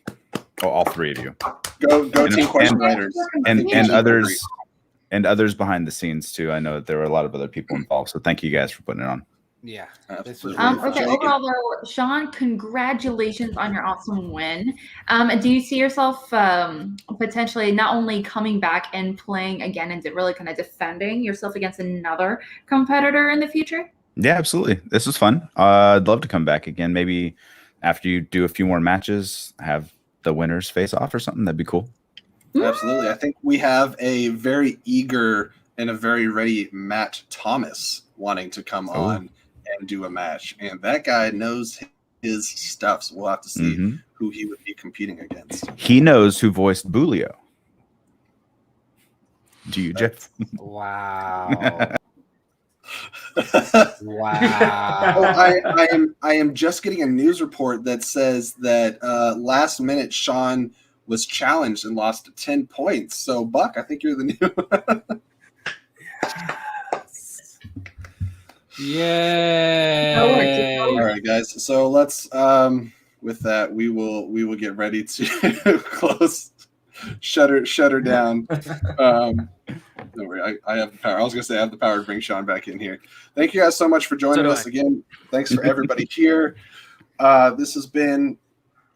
Speaker 4: Oh, all three of you.
Speaker 1: Go team question writers.
Speaker 4: And others behind the scenes too. I know that there were a lot of other people involved. So thank you guys for putting it on.
Speaker 3: Yeah.
Speaker 1: Absolutely.
Speaker 2: Okay, overall though, Sean, congratulations on your awesome win. Do you see yourself potentially not only coming back and playing again and really kind of defending yourself against another competitor in the future?
Speaker 4: Yeah, absolutely. This was fun. I'd love to come back again. Maybe after you do a few more matches, have the winners face off or something. That'd be cool.
Speaker 1: Absolutely. I think we have a very eager and a very ready Matt Thomas wanting to come on and do a match. And that guy knows his stuff. So we'll have to see who he would be competing against.
Speaker 4: He knows who voiced Bulio. Do you, Jeff?
Speaker 3: Wow.
Speaker 1: Wow. Oh, I am just getting a news report that says that last minute Sean was challenged and lost to 10 points. So Buck, I think you're the new
Speaker 3: Yay.
Speaker 1: All right, guys. So let's with that we will get ready to close shut her down. Don't worry, I have the power. I was gonna say I have the power to bring Sean back in here. Thank you guys so much for joining us again. Thanks for everybody here. This has been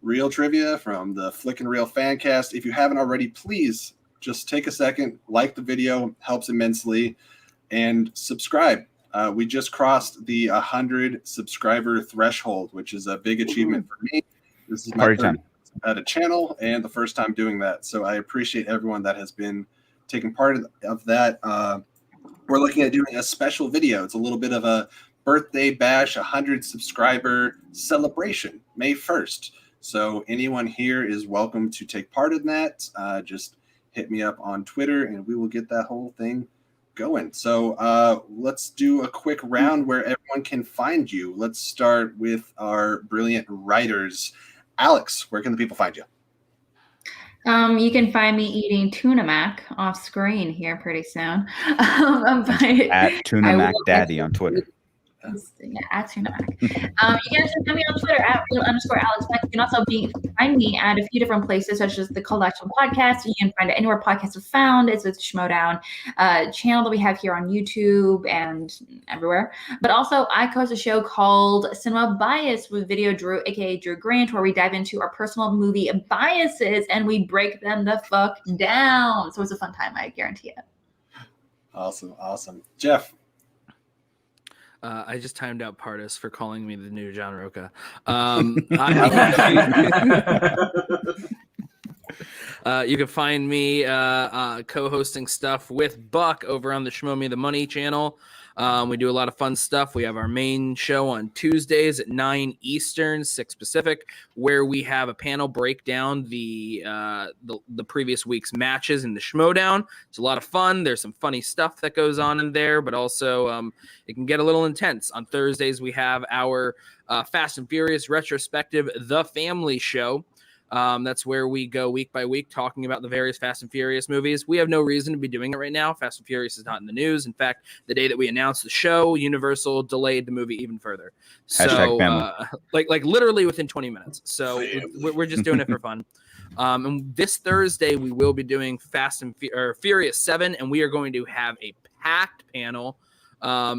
Speaker 1: Reel Trivia from the Flick-N-Reel Fancast. If you haven't already, please just take a second, like the video, helps immensely, and subscribe. We just crossed the 100 subscriber threshold, which is a big achievement for me. This is my
Speaker 4: Party time
Speaker 1: at a channel and the first time doing that. So I appreciate everyone that has been taking part of that. We're looking at doing a special video. It's a little bit of a birthday bash, 100 subscriber celebration, May 1st. So anyone here is welcome to take part in that. Just hit me up on Twitter and we will get that whole thing going. So let's do a quick round where everyone can find you. Let's start with our brilliant writers. Alex, where can the people find you?
Speaker 2: You can find me eating tuna mac off screen here pretty soon.
Speaker 4: At Tuna Mac Daddy on Twitter.
Speaker 2: At Tuna Mac. You can also find me on Twitter at @real_Alex Mac. You can also find me at a few different places, such as the Collection Podcast. You can find it anywhere podcasts are found. It's a Schmodown channel that we have here on YouTube and everywhere. But also, I host a show called Cinema Bias with Video Drew, aka Drew Grant, where we dive into our personal movie biases and we break them the fuck down. So it's a fun time, I guarantee it.
Speaker 1: Awesome. Jeff.
Speaker 7: I just timed out Pardis for calling me the new John Roca. You can find me co-hosting stuff with Buck over on the Shmow Me the Money channel. We do a lot of fun stuff. We have our main show on Tuesdays at 9 Eastern, 6 Pacific, where we have a panel break down the previous week's matches in the Schmodown. It's a lot of fun. There's some funny stuff that goes on in there, but also it can get a little intense. On Thursdays, we have our Fast and Furious retrospective, The Family Show. That's where we go week by week talking about the various Fast and Furious movies. We have no reason to be doing it right now. Fast and Furious is not in the news. In fact, the day that we announced the show, Universal delayed the movie even further. So, like literally within 20 minutes. So we're just doing it for fun. And this Thursday, we will be doing Furious 7, and we are going to have a packed panel,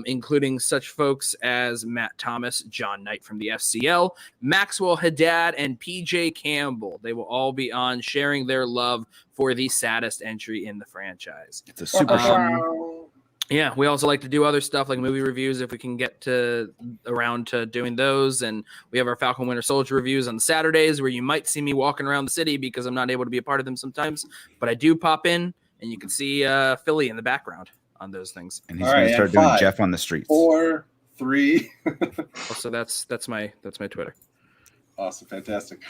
Speaker 7: including such folks as Matt Thomas, John Knight from the FCL, Maxwell Haddad, and PJ Campbell. They will all be on sharing their love for the saddest entry in the franchise.
Speaker 4: It's a super show.
Speaker 7: Yeah, we also like to do other stuff like movie reviews if we can get around to doing those. And we have our Falcon Winter Soldier reviews on Saturdays where you might see me walking around the city because I'm not able to be a part of them sometimes. But I do pop in, and you can see Philly in the background on those things.
Speaker 4: And he's going to start doing Jeff on the streets.
Speaker 1: 4, 3.
Speaker 7: So that's my Twitter.
Speaker 1: Awesome, fantastic.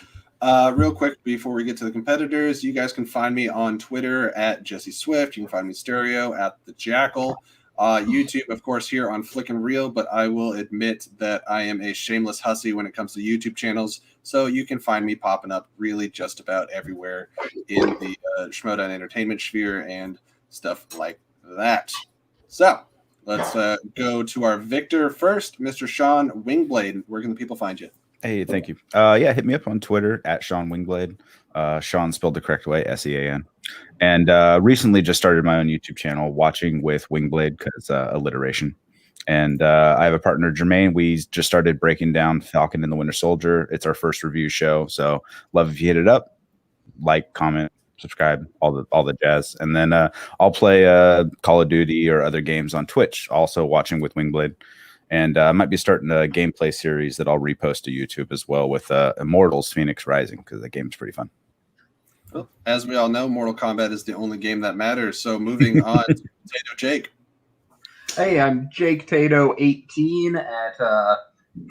Speaker 1: Real quick before we get to the competitors, you guys can find me on Twitter at Jesse Swift. You can find me Stereo at the Jackal. YouTube, of course, here on Flick-N-Reel, but I will admit that I am a shameless hussy when it comes to YouTube channels. So you can find me popping up really just about everywhere in the Schmodown entertainment sphere and stuff like that. So let's go to our victor first, Mr. Sean Wingblade. Where can the people find you?
Speaker 4: Hey, thank you. Yeah, hit me up on Twitter at Sean Wingblade. Sean spelled the correct way, Sean. And recently just started my own YouTube channel, Watching with Wingblade, because alliteration. And I have a partner, Jermaine. We just started breaking down Falcon and the Winter Soldier. It's our first review show, so love if you hit it up, like, comment, subscribe, all the jazz. And then I'll play Call of Duty or other games on Twitch, also Watching with Wingblade. And I might be starting a gameplay series that I'll repost to YouTube as well with Immortals Phoenix Rising, because that game's pretty fun.
Speaker 1: Well, as we all know, Mortal Kombat is the only game that matters. So moving on to Tato Jake.
Speaker 5: Hey, I'm Jake Tato 18 at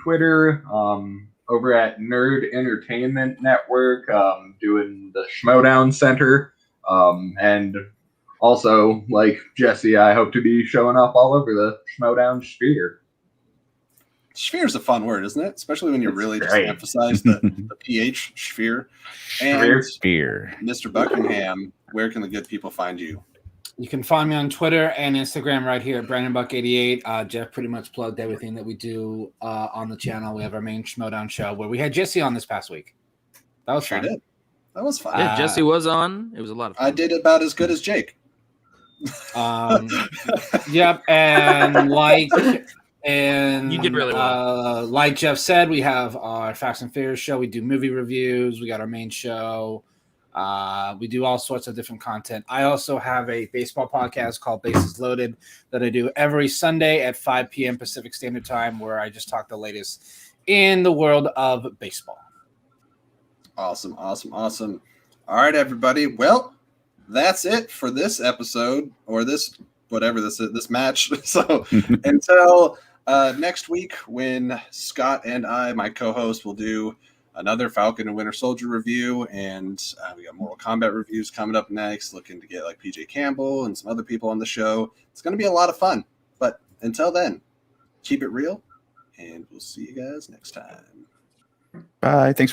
Speaker 5: Twitter, over at Nerd Entertainment Network, doing the Schmodown Center, and also, like Jesse, I hope to be showing up all over the Schmodown sphere.
Speaker 1: Sphere is a fun word, isn't it? Especially when you really just
Speaker 5: great.
Speaker 1: emphasize the PH, sphere. And
Speaker 4: Sphere.
Speaker 1: Mr. Buckingham, where can the good people find you?
Speaker 3: You can find me on Twitter and Instagram right here at BrandonBuck88. Jeff pretty much plugged everything that we do on the channel. We have our main Schmodown show where we had Jesse on this past week. That was fun.
Speaker 1: Did. That was fun.
Speaker 7: Yeah, Jesse was on. It was a lot of fun.
Speaker 1: I did about as good as Jake.
Speaker 3: Yep, and
Speaker 7: You did really well.
Speaker 3: Like Jeff said, we have our Facts and Fears show. We do movie reviews. We got our main show. We do all sorts of different content. I also have a baseball podcast called Bases Loaded that I do every Sunday at 5 p.m. Pacific Standard Time, where I just talk the latest in the world of baseball.
Speaker 1: Awesome. All right, everybody. Well, that's it for this episode, or this, whatever this is, this match. So until next week, when Scott and I, my co-host, will do another Falcon and Winter Soldier review, and we got Mortal Kombat reviews coming up next, looking to get like PJ Campbell and some other people on the show. It's going to be a lot of fun. But until then, keep it real, and we'll see you guys next time.
Speaker 4: Bye. Thanks.